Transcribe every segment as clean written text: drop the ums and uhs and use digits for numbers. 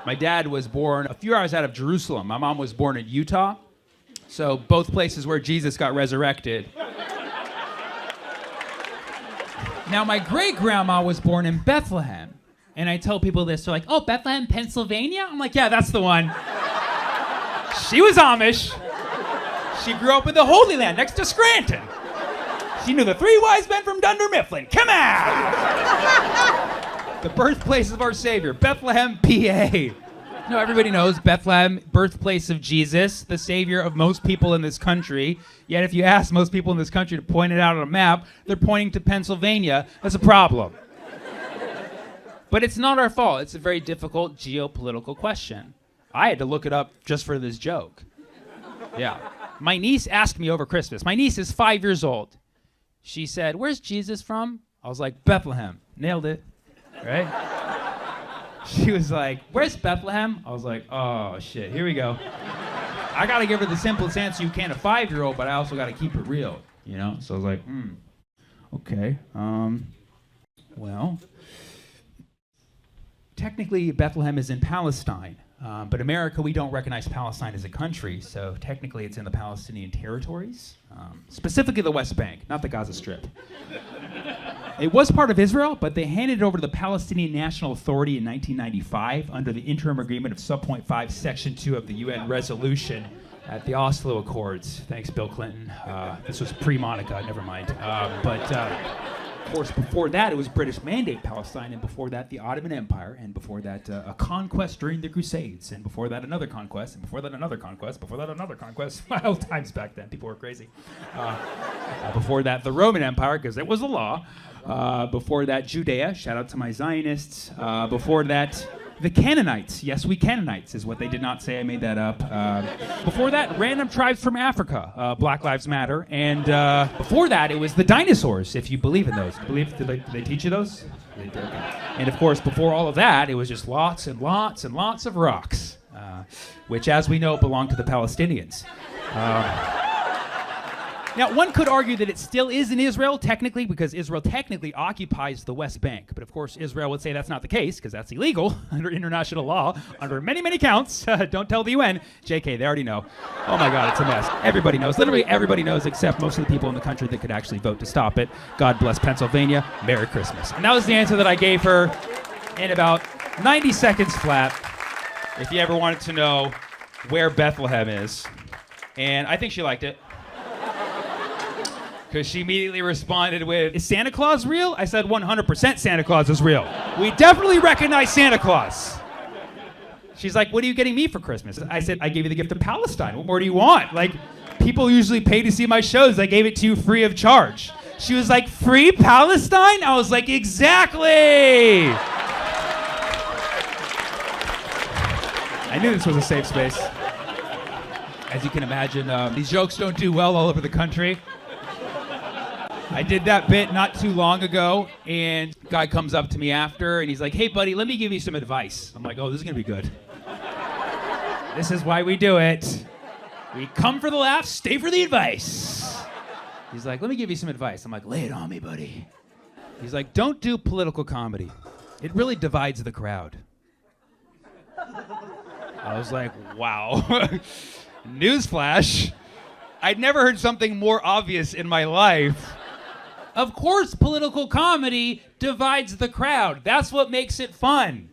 My dad was born a few hours out of Jerusalem. My mom was born in Utah. So both places where Jesus got resurrected. Now, my great-grandma was born in Bethlehem. And I tell people this, they're like, oh, Bethlehem, Pennsylvania? I'm like, yeah, that's the one. She was Amish. She grew up in the Holy Land next to Scranton. She knew the three wise men from Dunder Mifflin. Come on! The birthplace of our Savior, Bethlehem, PA. No, everybody knows Bethlehem, birthplace of Jesus, the Savior of most people in this country. Yet if you ask most people in this country to point it out on a map, they're pointing to Pennsylvania. That's a problem. But it's not our fault. It's a very difficult geopolitical question. I had to look it up just for this joke. Yeah. My niece asked me over Christmas. My niece is 5 years old. She said, where's Jesus from? I was like, Bethlehem. Nailed it. Right? She was like, where's Bethlehem? I was like, oh, shit. Here we go. I got to give her the simplest answer you can, a 5-year-old, but I also got to keep it real, you know? So I was like, okay. Well, technically, Bethlehem is in Palestine. But America, we don't recognize Palestine as a country, so technically it's in the Palestinian territories, specifically the West Bank, not the Gaza Strip. It was part of Israel, but they handed it over to the Palestinian National Authority in 1995 under the interim agreement of Subpoint 5, Section 2 of the UN resolution at the Oslo Accords. Thanks, Bill Clinton. This was pre-Monica, never mind. Of course, before that, it was British Mandate Palestine, and before that, the Ottoman Empire, and before that, a conquest during the Crusades, and before that, another conquest, and before that, another conquest, before that, another conquest. Wild times back then. People were crazy. Before that, the Roman Empire, because it was the law. Before that, Judea. Shout out to my Zionists. Before that, the Canaanites. Yes, we Canaanites is what they did not say. I made that up. Before that, random tribes from Africa. Black Lives Matter. And before that, it was the dinosaurs, if you believe in those. Did they teach you those? They did. And of course, before all of that, it was just lots and lots and lots of rocks, which, as we know, belong to the Palestinians. Now, one could argue that it still is in Israel, technically, because Israel technically occupies the West Bank. But of course, Israel would say that's not the case, because that's illegal under international law, under many, many counts. Don't tell the UN. JK, they already know. Oh my God, it's a mess. Everybody knows. Literally everybody knows, except most of the people in the country that could actually vote to stop it. God bless Pennsylvania. Merry Christmas. And that was the answer that I gave her in about 90 seconds flat, if you ever wanted to know where Bethlehem is. And I think she liked it. Because she immediately responded with, is Santa Claus real? I said 100% Santa Claus is real. We definitely recognize Santa Claus. She's like, what are you getting me for Christmas? I said, I gave you the gift of Palestine. What more do you want? Like, people usually pay to see my shows. I gave it to you free of charge. She was like, free Palestine? I was like, exactly. I knew this was a safe space. As you can imagine, these jokes don't do well all over the country. I did that bit not too long ago, and a guy comes up to me after, and he's like, hey, buddy, let me give you some advice. I'm like, oh, this is going to be good. This is why we do it. We come for the laughs, stay for the advice. He's like, let me give you some advice. I'm like, lay it on me, buddy. He's like, don't do political comedy. It really divides the crowd. I was like, wow. Newsflash. I'd never heard something more obvious in my life. Of course, political comedy divides the crowd. That's what makes it fun.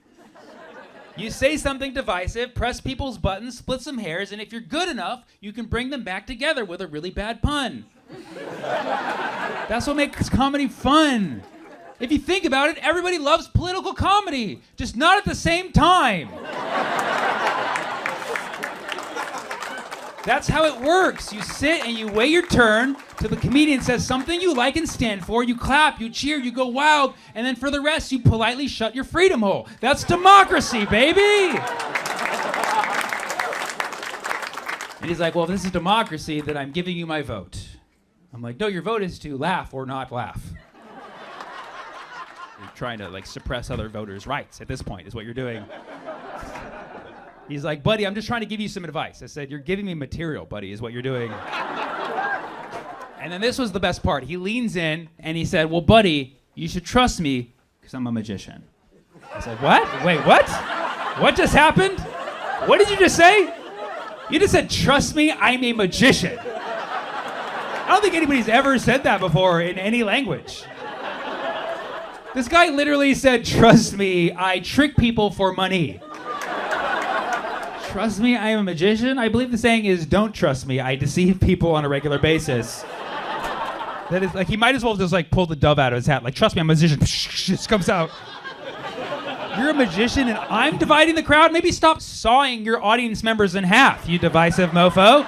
You say something divisive, press people's buttons, split some hairs, and if you're good enough, you can bring them back together with a really bad pun. That's what makes comedy fun. If you think about it, everybody loves political comedy, just not at the same time. That's how it works. You sit and you wait your turn till the comedian says something you like and stand for. You clap, you cheer, you go wild, and then for the rest, you politely shut your freedom hole. That's democracy, baby! And he's like, well, if this is democracy, then I'm giving you my vote. I'm like, no, your vote is to laugh or not laugh. You're trying to, suppress other voters' rights at this point, is what you're doing. He's like, buddy, I'm just trying to give you some advice. I said, you're giving me material, buddy, is what you're doing. And then this was the best part. He leans in and he said, well, buddy, you should trust me because I'm a magician. I said, what? Wait, what? What just happened? What did you just say? You just said, trust me, I'm a magician. I don't think anybody's ever said that before in any language. This guy literally said, trust me, I trick people for money. Trust me, I am a magician? I believe the saying is, don't trust me, I deceive people on a regular basis. That is, like, he might as well just, like, pull the dove out of his hat. Like, trust me, I'm a magician. Just comes out. You're a magician and I'm dividing the crowd? Maybe stop sawing your audience members in half, you divisive mofo.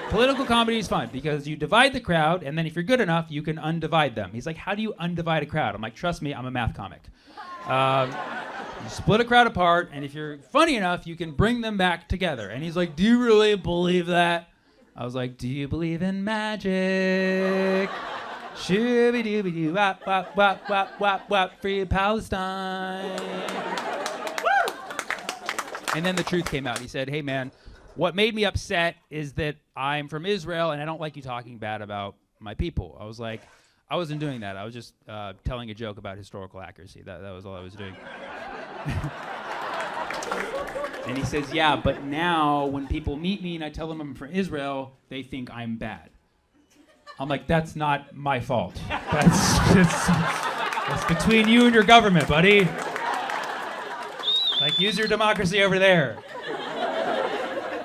Political comedy is fun because you divide the crowd, and then if you're good enough, you can undivide them. He's like, how do you undivide a crowd? I'm like, trust me, I'm a math comic. You split a crowd apart, and if you're funny enough, you can bring them back together. And he's like, do you really believe that? I was like, do you believe in magic? Shooby-dooby-doo, wap, wap, wap, wap, wap, wap, free Palestine. And then the truth came out. He said, hey, man, what made me upset is that I'm from Israel and I don't like you talking bad about my people. I was like, I wasn't doing that. I was just telling a joke about historical accuracy. That was all I was doing. And he says, yeah, but now when people meet me and I tell them I'm from Israel, they think I'm bad. I'm like, that's not my fault. That's between you and your government, buddy. Like, use your democracy over there.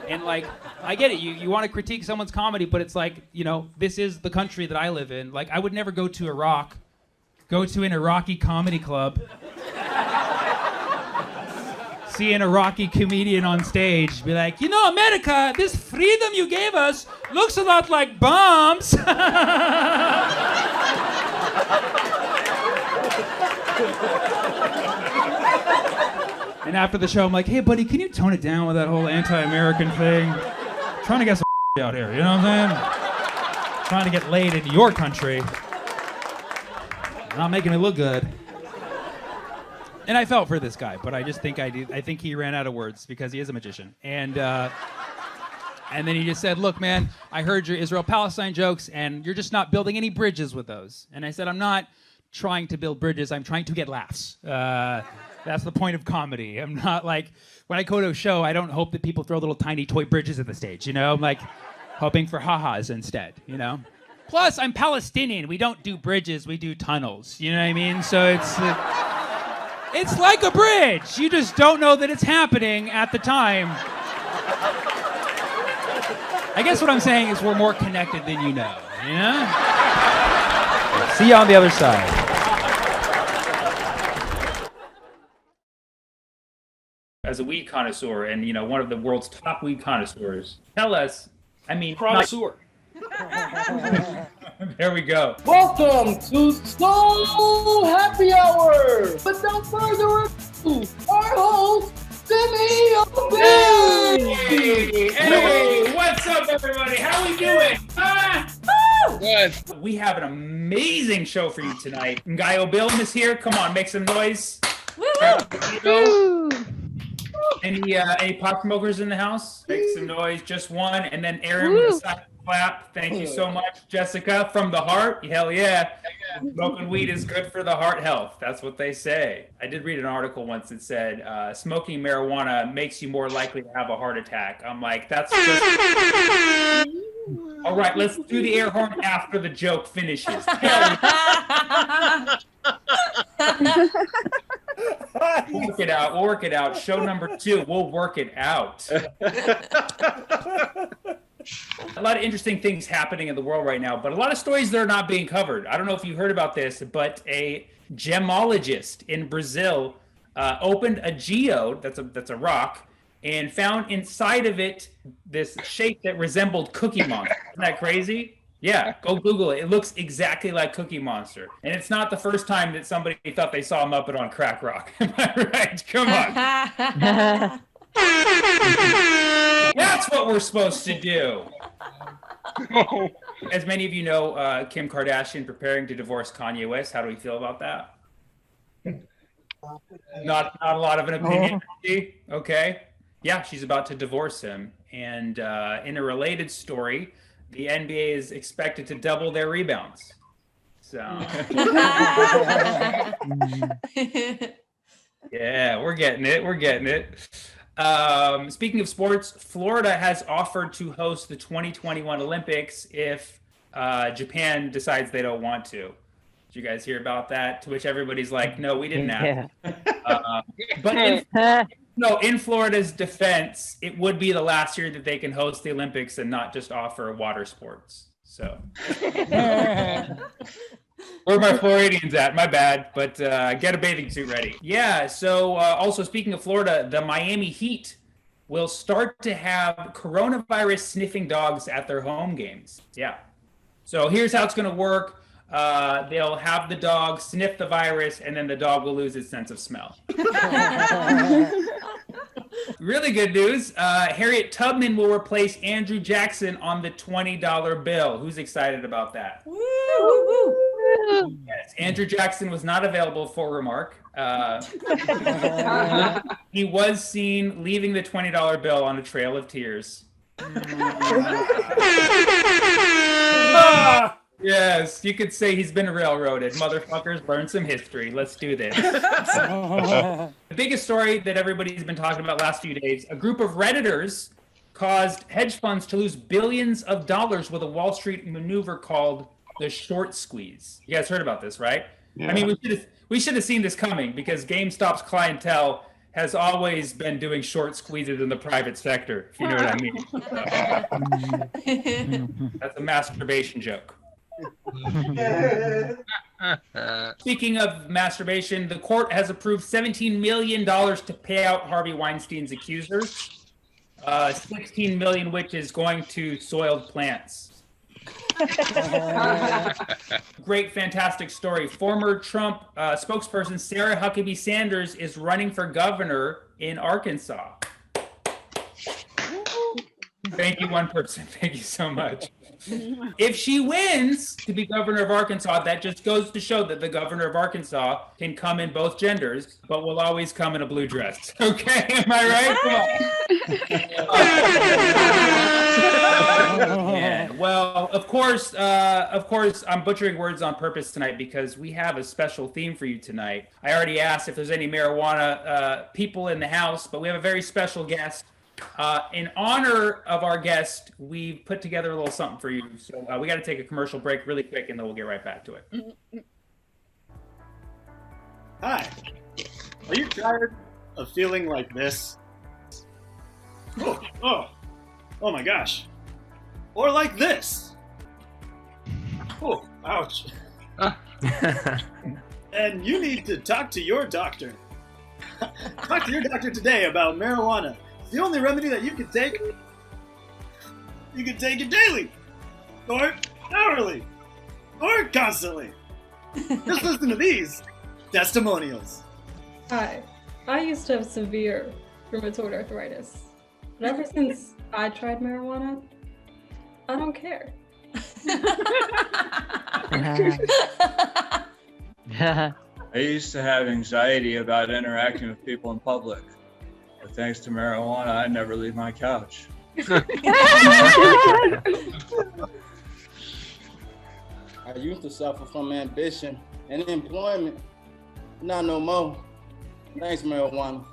And like, I get it, you want to critique someone's comedy, but it's like, you know, this is the country that I live in. Like, I would never go to Iraq, go to an Iraqi comedy club, see an Iraqi comedian on stage, be like, you know, America, this freedom you gave us looks a lot like bombs. And after the show, I'm like, hey, buddy, can you tone it down with that whole anti-American thing? I'm trying to get some out here, you know what I'm saying? Trying to get laid in your country. Not making it look good. And I felt for this guy, but I just think I think he ran out of words because he is a magician. And then he just said, look, man, I heard your Israel-Palestine jokes, and you're just not building any bridges with those. And I said, I'm not trying to build bridges. I'm trying to get laughs. That's the point of comedy. I'm not like, when I go to a show, I don't hope that people throw little tiny toy bridges at the stage, you know? I'm like hoping for ha-has instead, you know? Plus, I'm Palestinian. We don't do bridges, we do tunnels, you know what I mean? So it's like a bridge. You just don't know that it's happening at the time. I guess what I'm saying is we're more connected than you know, you know? See you on the other side. As a weed connoisseur and, you know, one of the world's top weed connoisseurs, tell us, I mean... Connoisseur. There we go. Welcome to Soul Happy Hour! Without further ado, our host, Sammy Obeid! Hey, what's up, everybody? How we doing? Good. We have an amazing show for you tonight. Guy Obeid is here. Come on, make some noise. Woo! Any pot smokers in the house? Make some noise. Just one, and then Aaron with a side clap. Thank you so much, Jessica, from the heart. Hell yeah. Smoking weed is good for the heart health. That's what they say. I did read an article once that said smoking marijuana makes you more likely to have a heart attack. I'm like, that's just... All right, let's do the air horn after the joke finishes. We'll work it out. We'll work it out. Show number 2. We'll work it out. A lot of interesting things happening in the world right now, but a lot of stories that are not being covered. I don't know if you heard about this, but a gemologist in Brazil opened a geode, that's a rock, and found inside of it this shape that resembled Cookie Monster. Isn't that crazy? Yeah, go Google it. It looks exactly like Cookie Monster. And it's not the first time that somebody thought they saw a Muppet on crack rock. Am I right? Come on. That's what we're supposed to do. As many of you know, Kim Kardashian preparing to divorce Kanye West. How do we feel about that? Not a lot of an opinion. Okay. Yeah, she's about to divorce him. And in a related story, the NBA is expected to double their rebounds. So Yeah, we're getting it. We're getting it. Speaking of sports, Florida has offered to host the 2021 Olympics if Japan decides they don't want to. Did you guys hear about that? To which everybody's like, no, we didn't ask. But in Florida's defense, it would be the last year that they can host the Olympics and not just offer water sports. So where are my Floridians at? My bad, but get a bathing suit ready. Yeah, so also speaking of Florida, the Miami Heat will start to have coronavirus sniffing dogs at their home games. Yeah. So here's how it's going to work. They'll have the dog sniff the virus, and then the dog will lose its sense of smell. Really good news. Harriet Tubman will replace Andrew Jackson on the $20 bill. Who's excited about that? Woo, woo, woo. Yes, Andrew Jackson was not available for remark. He was seen leaving the $20 bill on a trail of tears. Yes, you could say he's been railroaded. Motherfuckers, learn some history. Let's do this. The biggest story that everybody's been talking about last few days, a group of Redditors caused hedge funds to lose billions of dollars with a Wall Street maneuver called the short squeeze. You guys heard about this, right? Yeah. I mean, we should have seen this coming because GameStop's clientele has always been doing short squeezes in the private sector, if you know what I mean. That's a masturbation joke. Speaking of masturbation, the court has approved $17 million to pay out Harvey Weinstein's accusers. $16 million, which is going to soiled plants. Great, fantastic story. Former Trump spokesperson Sarah Huckabee Sanders is running for governor in Arkansas. Thank you, one person. Thank you so much. If she wins to be governor of Arkansas, that just goes to show that the governor of Arkansas can come in both genders, but will always come in a blue dress. Okay, am I right? Yeah. Well, of course, I'm butchering words on purpose tonight because we have a special theme for you tonight. I already asked if there's any marijuana people in the house, but we have a very special guest. In honor of our guest, we've put together a little something for you. So we got to take a commercial break really quick, and then we'll get right back to it. Hi. Are you tired of feeling like this? Oh my gosh. Or like this. Oh, ouch. And you need to talk to your doctor. Talk to your doctor today about marijuana. It's the only remedy that you can take. You can take it daily, or hourly, or constantly. Just listen to these testimonials. Hi, I used to have severe rheumatoid arthritis, but ever since I tried marijuana, I don't care. I used to have anxiety about interacting with people in public, but thanks to marijuana, I never leave my couch. I used to suffer from ambition and employment. Not no more. Thanks, marijuana.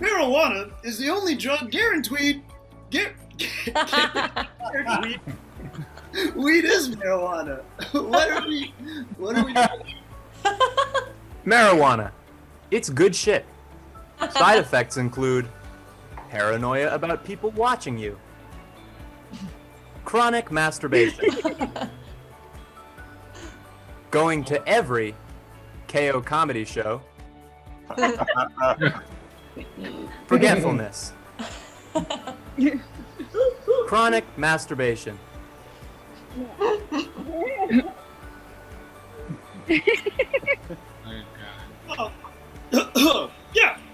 Marijuana is the only drug guaranteed. Weed is marijuana. What are we doing? Marijuana. It's good shit. Side effects include paranoia about people watching you, chronic masturbation, going to every KO comedy show, forgetfulness, chronic masturbation.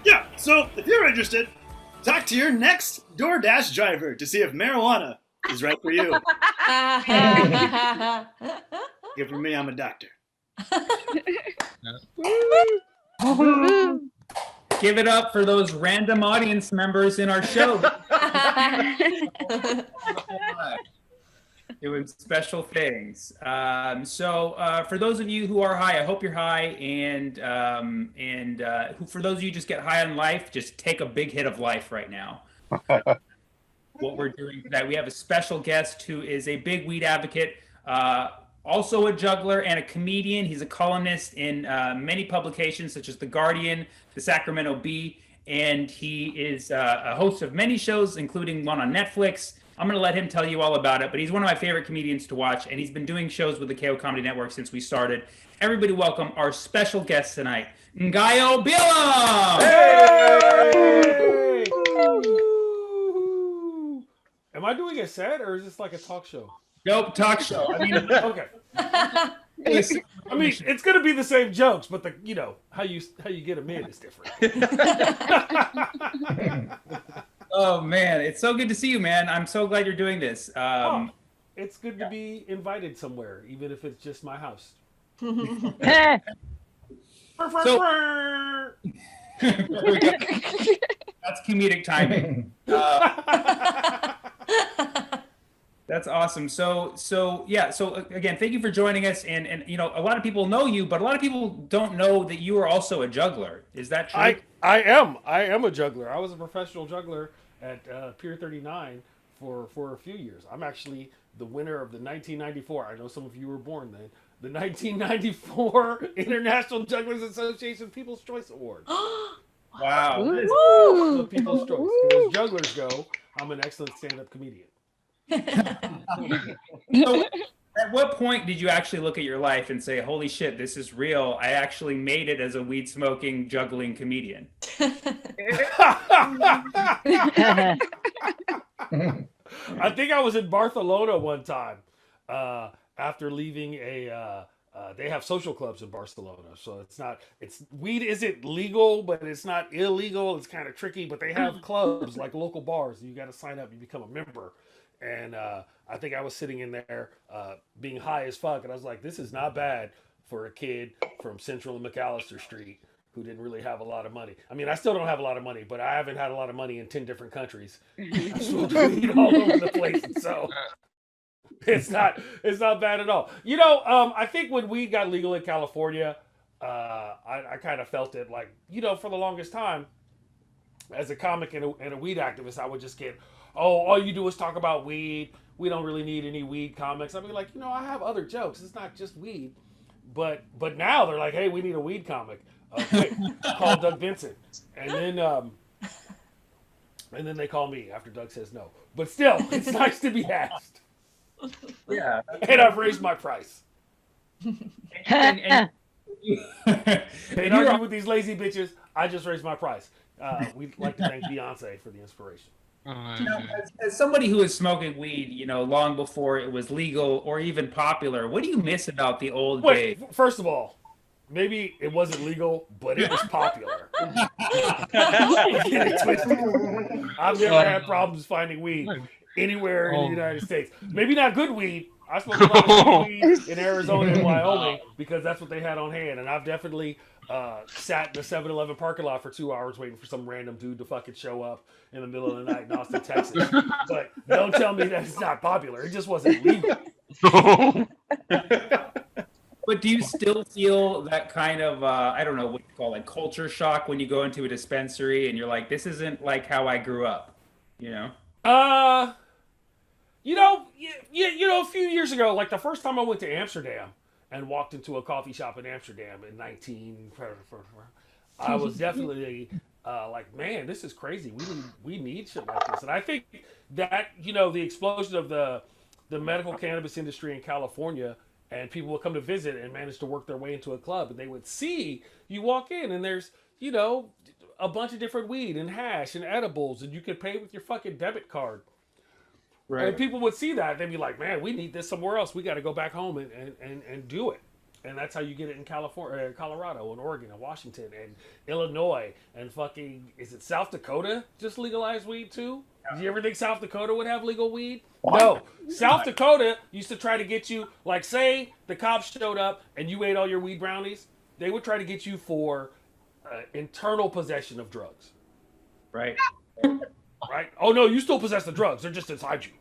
Yeah. So if you're interested, talk to your next DoorDash driver to see if marijuana is right for you. Give for me, I'm a doctor. Give it up for those random audience members in our show. Doing special things. For those of you who are high, I hope you're high, and for those of you who just get high on life, just take a big hit of life right now. What we're doing today, we have a special guest who is a big weed advocate, also a juggler and a comedian. He's a columnist in many publications such as The Guardian, The Sacramento Bee, and he is a host of many shows, including one on Netflix. I'm going to let him tell you all about it, but he's one of my favorite comedians to watch, and he's been doing shows with the KO Comedy Network since we started. Everybody welcome our special guest tonight, Ngayo Bilam! Hey! Am I doing a set, or is this like a talk show? Nope, talk show. I mean, okay. I mean, it's gonna be the same jokes, but how you get them in is different. Oh man, it's so good to see you, man. I'm so glad you're doing this. It's good to be invited somewhere, even if it's just my house. That's comedic timing. That's awesome. So again, thank you for joining us. And a lot of people know you, but a lot of people don't know that you are also a juggler. Is that true? I am a juggler. I was a professional juggler at Pier 39 for a few years. I'm actually the winner of the 1994. I know some of you were born then. The 1994 International Jugglers Association People's Choice Award. Wow. The People's Choice. As jugglers go, I'm an excellent stand-up comedian. So, at what point did you actually look at your life and say, holy shit, this is real? I actually made it as a weed-smoking, juggling comedian. I think I was in Barcelona one time after leaving they have social clubs in Barcelona. So weed isn't legal, but it's not illegal. It's kind of tricky, but they have clubs like local bars. You got to sign up, you become a member. And I think I was sitting in there being high as fuck. And I was like, this is not bad for a kid from Central and McAllister Street who didn't really have a lot of money. I mean, I still don't have a lot of money, but I haven't had a lot of money in 10 different countries. I smoked weed all over the place. So it's not bad at all. I think when weed got legal in California, I kind of felt it like, for the longest time, as a comic and a weed activist, I would just get, all you do is talk about weed. We don't really need any weed comics. I'd be like, I have other jokes. It's not just weed. But now they're like, hey, we need a weed comic. Quick, call Doug Vincent. And then they call me after Doug says no. But still, it's nice to be asked. Yeah. And I've raised my price. And argue with these lazy bitches, I just raised my price. We'd like to thank Beyonce for the inspiration. As somebody who was smoking weed, long before it was legal or even popular, what do you miss about the old days? First of all, maybe it wasn't legal, but it was popular. I've never had problems finding weed anywhere in the United States. Maybe not good weed. I smoked a lot of weed in Arizona and Wyoming because that's what they had on hand. And I've definitely sat in the 7-Eleven parking lot for 2 hours waiting for some random dude to fucking show up in the middle of the night in Austin, Texas. But don't tell me that it's not popular. It just wasn't legal. But do you still feel that kind of, I don't know what you call like culture shock when you go into a dispensary and you're like, this isn't like how I grew up, a few years ago, like the first time I went to Amsterdam and walked into a coffee shop in Amsterdam in 19, I was definitely like, man, this is crazy. We need shit like this. And I think that, the explosion of the medical cannabis industry in California, and people would come to visit and manage to work their way into a club, and they would see you walk in and there's, a bunch of different weed and hash and edibles, and you could pay with your fucking debit card. Right. And people would see that. They'd be like, man, we need this somewhere else. We got to go back home and do it. And that's how you get it in California, Colorado, and Oregon, and Washington, and Illinois, and fucking, is it South Dakota just legalized weed too? Do you ever think South Dakota would have legal weed? What? No. South Dakota used to try to get you, like, say the cops showed up and you ate all your weed brownies, they would try to get you for internal possession of drugs. Right. Right? Oh, no, you still possess the drugs. They're just inside you.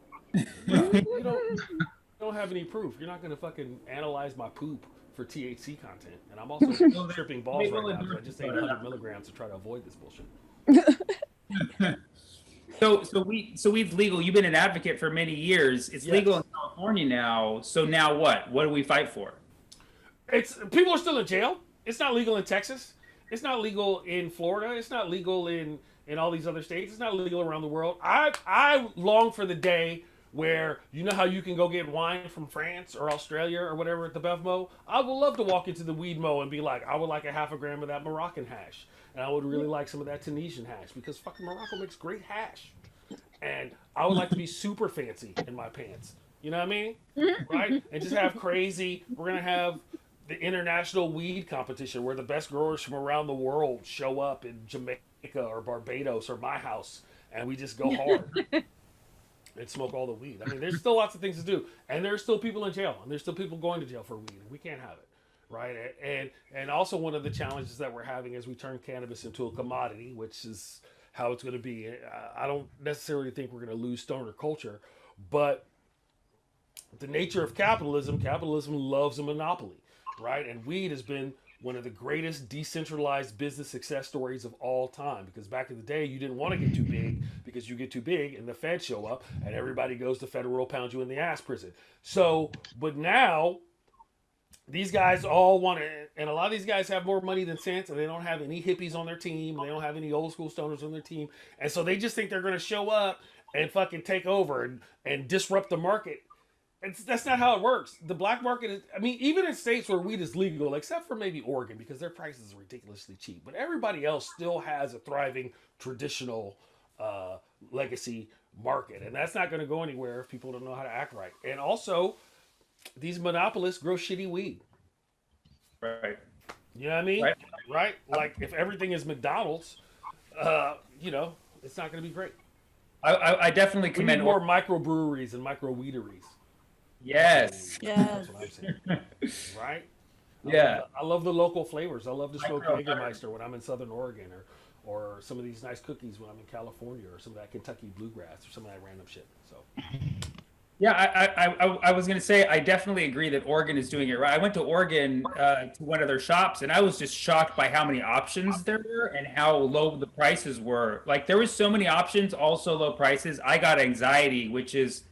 don't have any proof. You're not going to fucking analyze my poop for THC content. And I'm also tripping balls right now because I just ate 100 milligrams to try to avoid this bullshit. So weed's legal. You've been an advocate for many years. It's legal in California now. So now what? What do we fight for? People are still in jail. It's not legal in Texas. It's not legal in Florida. It's not legal in all these other states. It's not legal around the world. I long for the day where, you know how you can go get wine from France or Australia or whatever at the Bevmo? I would love to walk into the weed mo and be like, I would like a half a gram of that Moroccan hash. And I would really like some of that Tunisian hash because fucking Morocco makes great hash. And I would like to be super fancy in my pants. You know what I mean? Right? And just have crazy, we're going to have the international weed competition where the best growers from around the world show up in Jamaica or Barbados or my house. And we just go hard. And smoke all the weed. I mean, there's still lots of things to do, and there's still people in jail, and there's still people going to jail for weed, and we can't have it, right? And also one of the challenges that we're having is we turn cannabis into a commodity, which is how it's going to be. I don't necessarily think we're going to lose stoner culture, but the nature of capitalism loves a monopoly, right? And weed has been one of the greatest decentralized business success stories of all time. Because back in the day, you didn't want to get too big because you get too big and the feds show up and everybody goes to federal pound you in the ass prison. So, but now these guys all want to, and a lot of these guys have more money than sense, and they don't have any hippies on their team. They don't have any old school stoners on their team. And so they just think they're going to show up and fucking take over and disrupt the market. That's not how it works. The black market is, I mean, even in states where weed is legal, except for maybe Oregon, because their prices are ridiculously cheap, but everybody else still has a thriving traditional legacy market. And that's not going to go anywhere if people don't know how to act right. And also, these monopolists grow shitty weed. Right. You know what I mean? Right? Like, if everything is McDonald's, you know, it's not going to be great. I definitely We commend need more microbreweries and micro-weedereries. Yes. That's what I'm saying. Right? I love the local flavors. I love to smoke Jägermeister when I'm in Southern Oregon, or some of these nice cookies when I'm in California, or some of that Kentucky bluegrass, or some of that random shit. So. Yeah, I was going to say, I definitely agree that Oregon is doing it right. I went to Oregon to one of their shops, and I was just shocked by how many options there were and how low the prices were. Like, there was so many options, also low prices. I got anxiety, which is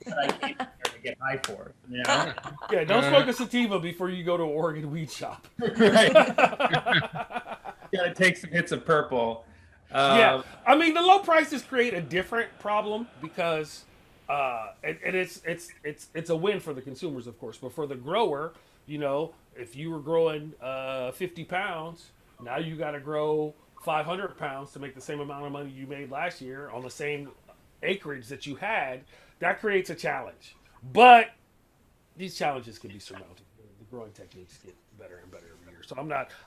what I came here to get high for. You know? Yeah, don't smoke a sativa before you go to an Oregon weed shop. Right. Got to take some hits of purple. Yeah, I mean, the low prices create a different problem because... and it's a win for the consumers, of course, but for the grower, you know, if you were growing 50 pounds, now you got to grow 500 pounds to make the same amount of money you made last year on the same acreage that you had. That creates a challenge, but these challenges can be surmounted. The growing techniques get better and better every year. So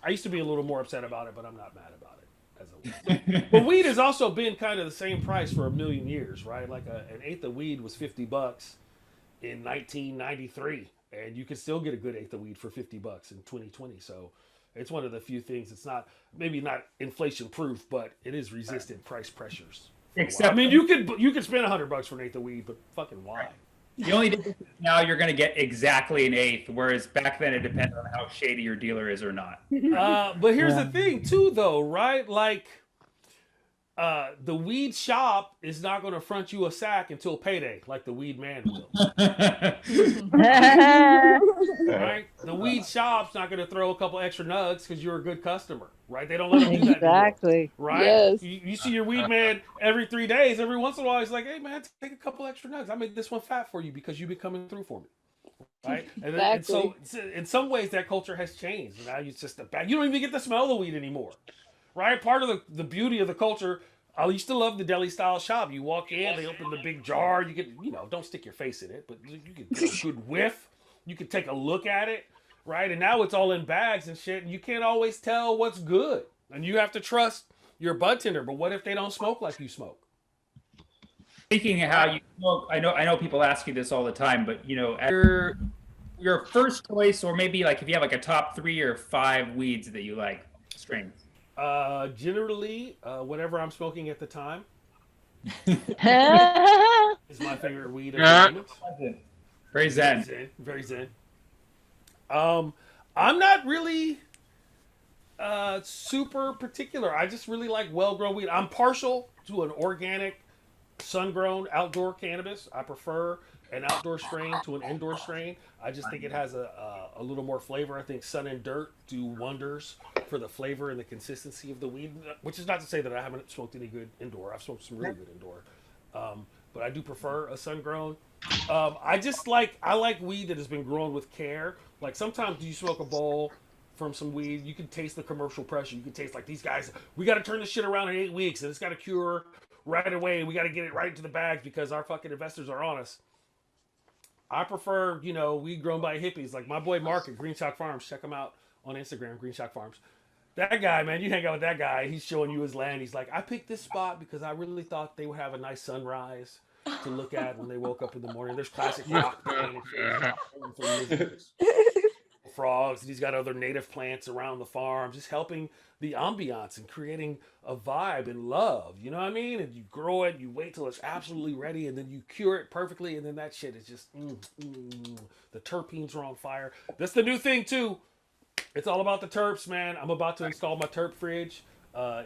I used to be a little more upset about it, but I'm not mad about it. But weed has also been kind of the same price for a million years, right? Like an eighth of weed was $50 in 1993, and you can still get a good eighth of weed for $50 in 2020. So it's one of the few things. It's not maybe not inflation proof, but it is resistant price pressures. Except, I mean, you could spend $100 for an eighth of weed, but fucking why? The only difference is now you're going to get exactly an eighth, whereas back then it depended on how shady your dealer is or not. But here's the thing, too, though, right? Like, the weed shop is not going to front you a sack until payday, like the weed man will. Right? The weed shop's not going to throw a couple extra nugs because you're a good customer, right? They don't let them do that Exactly. anymore, right? Yes. You see your weed man every 3 days. Every once in a while, he's like, hey, man, take a couple extra nugs. I made this one fat for you because you've been coming through for me. Right? And so in some ways, that culture has changed. Now it's just you don't even get to smell the weed anymore. Right? Part of the beauty of the culture, I used to love the deli style shop. You walk in, they open the big jar. You get, don't stick your face in it, but you can get a good whiff. You can take a look at it, right? And now it's all in bags and shit, and you can't always tell what's good. And you have to trust your bud tender. But what if they don't smoke like you smoke? Speaking of how you smoke, I know people ask you this all the time, but your first choice, or maybe like if you have like a top 3 or 5 weeds that you like, strains. Generally, whatever I'm smoking at the time is my favorite weed at the moment. Very zen. Very zen. I'm not really super particular. I just really like well-grown weed. I'm partial to an organic, sun-grown outdoor cannabis. I prefer an outdoor strain to an indoor strain. I just think it has a little more flavor. I think sun and dirt do wonders for the flavor and the consistency of the weed, which is not to say that I haven't smoked any good indoor. I've smoked some really good indoor. But I do prefer a sun-grown. I like weed that has been grown with care. Like sometimes you smoke a bowl from some weed, you can taste the commercial pressure. You can taste like these guys, we got to turn this shit around in 8 weeks and it's got to cure right away. We got to get it right into the bags because our fucking investors are on us. I prefer, weed grown by hippies. Like my boy Mark at Green Shock Farms. Check him out on Instagram, Green Shock Farms. That guy, man, you hang out with that guy. He's showing you his land. He's like, I picked this spot because I really thought they would have a nice sunrise to look at when they woke up in the morning. There's classic rock band and shit. Frogs, and he's got other native plants around the farm, just helping the ambiance and creating a vibe and love. You know what I mean? And you grow it, you wait till it's absolutely ready, and then you cure it perfectly, and then that shit is just the terpenes are on fire. That's the new thing too. It's all about the terps, man. I'm about to install my terp fridge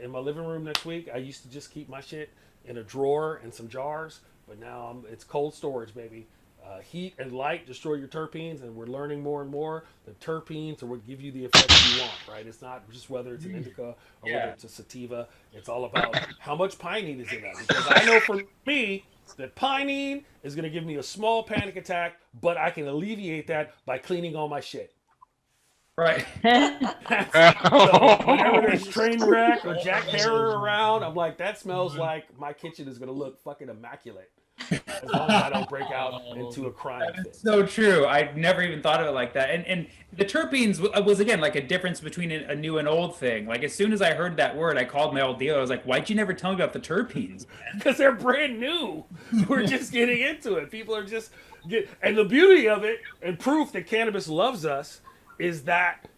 in my living room next week. I used to just keep my shit in a drawer and some jars, but now it's cold storage, baby. Heat and light destroy your terpenes, and we're learning more and more that terpenes are what give you the effect you want, right? It's not just whether it's an indica or whether it's a sativa. It's all about how much pinene is in that. Because I know for me that pinene is going to give me a small panic attack, but I can alleviate that by cleaning all my shit. Right. So whenever there's train wreck or Jack Harrer around, I'm like, that smells like my kitchen is going to look fucking immaculate. As long as I don't break out into a crime fit. So true. I never even thought of it like that. And the terpenes was again like a difference between a new and old thing. Like as sold as I heard that word, I called my old dealer. I was like, "Why'd you never tell me about the terpenes?" Because they're brand new. We're just getting into it. People are just and the beauty of it and proof that cannabis loves us is that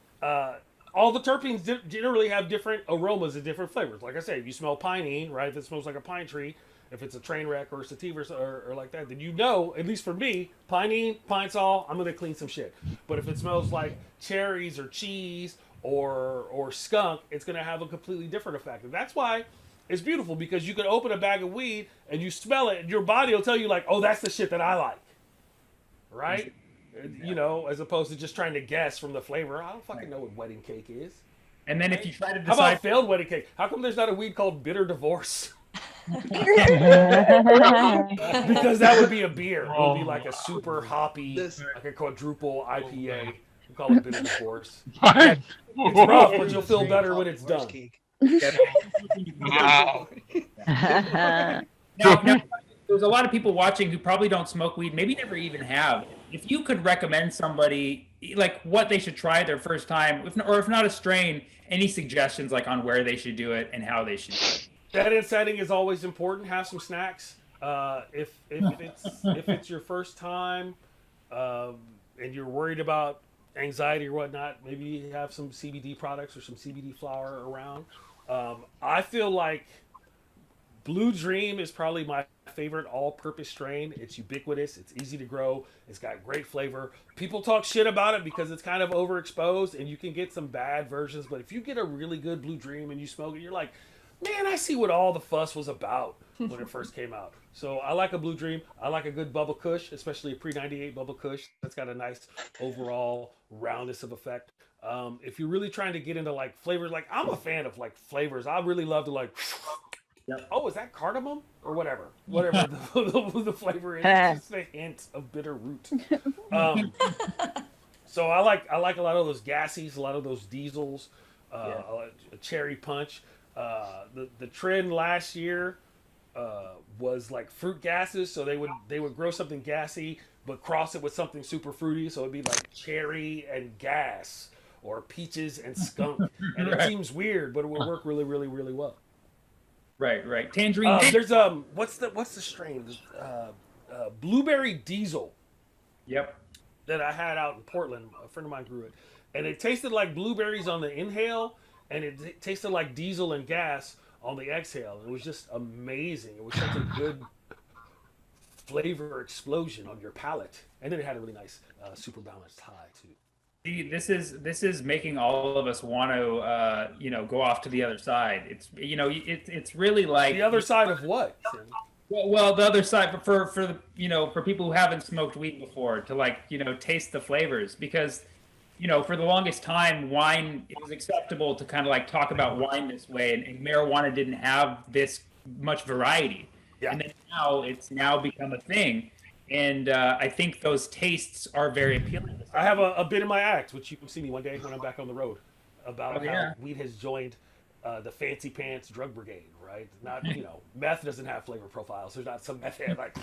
all the terpenes generally have different aromas and different flavors. Like I said, if you smell pinene, right? If it smells like a pine tree. If it's a train wreck or a sativa or like that, then at least for me, pinene, pine sol, I'm gonna clean some shit. But if it smells like cherries or cheese or skunk, it's gonna have a completely different effect. And that's why it's beautiful, because you can open a bag of weed and you smell it, and your body will tell you like, oh, that's the shit that I like, right? As opposed to just trying to guess from the flavor. I don't fucking know what wedding cake is. And then if you try to decide, how about failed wedding cake? How come there's not a weed called bitter divorce? Because that would be a beer. It would be like a super hoppy, like a quadruple IPA. We call it bitter divorce. It's rough, but you'll feel better when it's done. Wow. Now, there's a lot of people watching who probably don't smoke weed, maybe never even have. If you could recommend somebody like what they should try their first time, if not a strain, any suggestions like on where they should do it and how they should do it? That setting is always important. Have some snacks. If it's your first time and you're worried about anxiety or whatnot, maybe you have some CBD products or some CBD flower around. I feel like Blue Dream is probably my favorite all-purpose strain. It's ubiquitous. It's easy to grow. It's got great flavor. People talk shit about it because it's kind of overexposed, and you can get some bad versions. But if you get a really good Blue Dream and you smoke it, you're like, man, I see what all the fuss was about when it first came out. So I like a Blue Dream. I like a good Bubba Kush, especially a pre-98 Bubba Kush. That's got a nice overall roundness of effect. If you're really trying to get into like flavors, like I'm a fan of like flavors. I really love to like, oh, is that cardamom or whatever the flavor is? It's just a hint of bitter root. So I like a lot of those gassies, a lot of those diesels, a cherry punch. The trend last year was like fruit gases, so they would grow something gassy but cross it with something super fruity, so it'd be like cherry and gas or peaches and skunk, and it seems weird, but it would work really, really, really well. Right. Tangerine. There's what's the strain? Blueberry Diesel. Yep. That I had out in Portland. A friend of mine grew it, and it tasted like blueberries on the inhale, and it tasted like diesel and gas on the exhale. It was just amazing. It was such a good flavor explosion on your palate, and then it had a really nice, super balanced high too. See, this is making all of us want to, go off to the other side. It's really like The other side of what? Well, the other side for people who haven't smoked weed before to taste the flavors, because for the longest time wine, it was acceptable to kind of like talk about wine this way, and marijuana didn't have this much variety. Yeah. And then it's now become a thing, and I think those tastes are very appealing. I have a bit in my act, which you can see me one day when I'm back on the road, about how weed has joined the fancy pants drug brigade, right? Not, meth doesn't have flavor profiles. There's not some meth head like,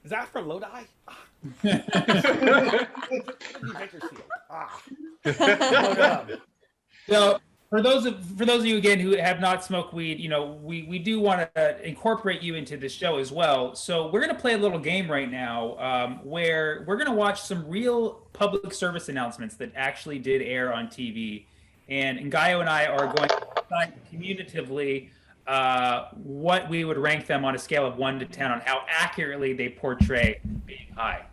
is that from Lodi? So for those of you again who have not smoked weed, we do want to incorporate you into this show as well. So we're going to play a little game right now, where we're going to watch some real public service announcements that actually did air on TV. And Ngaio and I are going to decide cumulatively what we would rank them on a scale of 1 to 10 on how accurately they portray being high.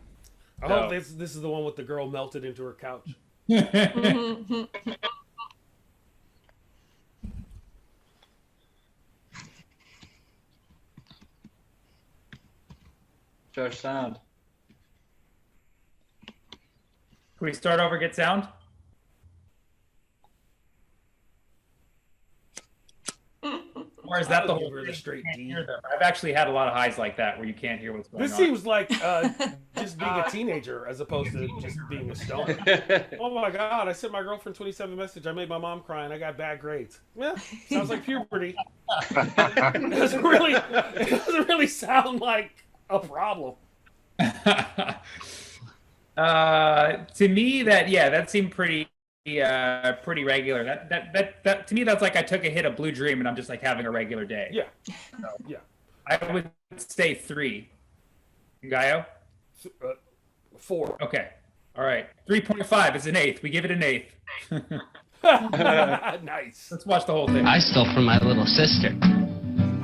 I hope this is the one with the girl melted into her couch. Judge sound. Can we start over, get sound? Or is that the whole thing? Straight D. I've actually had a lot of highs like that where you can't hear what's going on. This seems like just being a teenager as opposed to just being a stoner. Oh my God, I sent my girlfriend 27 message. I made my mom cry and I got bad grades. Yeah, sounds like puberty. It doesn't really sound like a problem. To me, that seemed pretty regular. That to me, that's like I took a hit of Blue Dream and I'm just like having a regular day. Yeah. So, Yeah. I would say 3. Ngaio? 4. Okay. All right. 3.5 is an 8th. We give it an 8th. Nice. Let's watch the whole thing. I stole from my little sister.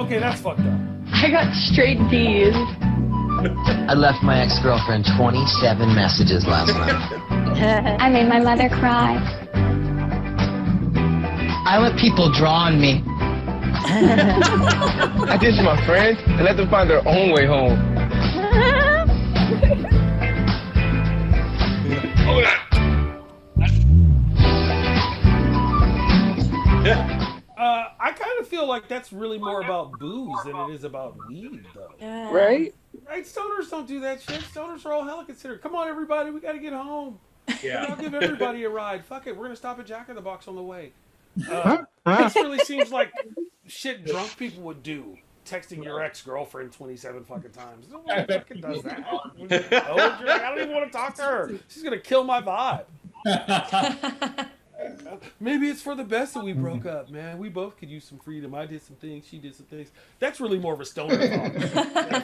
Okay, that's fucked up. I got straight D's. I left my ex-girlfriend 27 messages last night. I made my mother cry. I let people draw on me. I did to my friends and let them find their own way home. I kind of feel like that's really more about booze than it is about weed, though. Right? Right? Stoners don't do that shit. Stoners are all hella considerate. Come on, everybody, we gotta get home. Yeah. I'll give everybody a ride. Fuck it, we're gonna stop at Jack in the Box on the way. This really seems like shit drunk people would do. Texting your ex-girlfriend 27 fucking times. No one fucking does that. I don't even want to talk to her. She's gonna kill my vibe. Maybe it's for the best that we broke up, man. We both could use some freedom. I did some things, she did some things. That's really more of a stoner thought.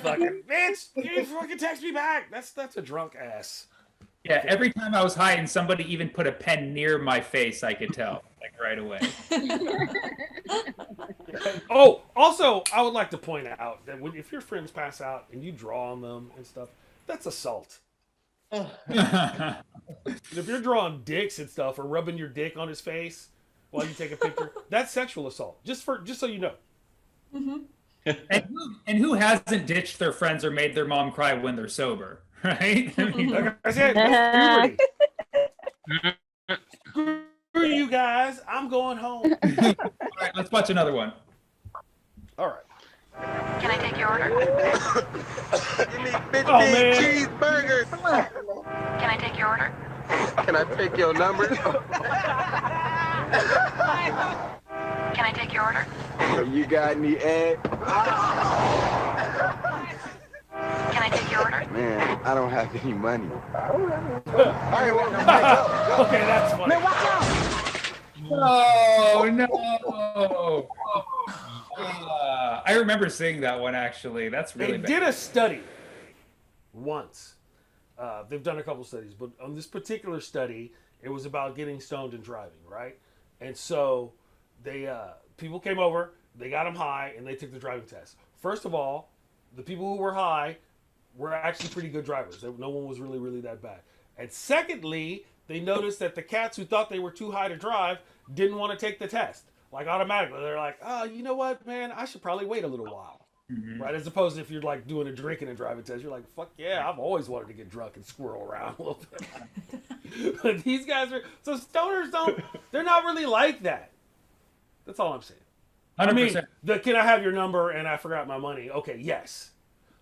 Fucking bitch, you fucking text me back. That's a drunk ass. Yeah, every time I was high and somebody even put a pen near my face, I could tell, like right away. Oh, also, I would like to point out that if your friends pass out and you draw on them and stuff, that's assault. If you're drawing dicks and stuff or rubbing your dick on his face while you take a picture, that's sexual assault. Just so you know. Mm-hmm. And who hasn't ditched their friends or made their mom cry when they're sober, right? I mean, Like I said, that's puberty. Screw you guys. I'm going home. all right, let's watch another one. All right. Can I take your order? Give me 15 cheeseburgers. Can I take your order? Can I pick your number? Can I take your order? You got any egg? Can I take your order? Man, I don't have any money. Okay, that's funny. Man, watch out! Oh no! I remember seeing that one actually. That's really They bad. did a study once. They've done a couple studies, but on this particular study, it was about getting stoned and driving, right? And so they people came over, they got them high, and they took the driving test. First of all, the people who were high were actually pretty good drivers. No one was really, really that bad. And secondly, they noticed that the cats who thought they were too high to drive didn't want to take the test. Like automatically, they're like, oh, you know what, man, I should probably wait a little while. Right? As opposed to if you're like doing a drinking and driving test, you're like, fuck yeah, I've always wanted to get drunk and squirrel around a little bit. But these guys are, so stoners they're not really like that. That's all I'm saying. 100%. I mean, can I have your number and I forgot my money? Okay, yes.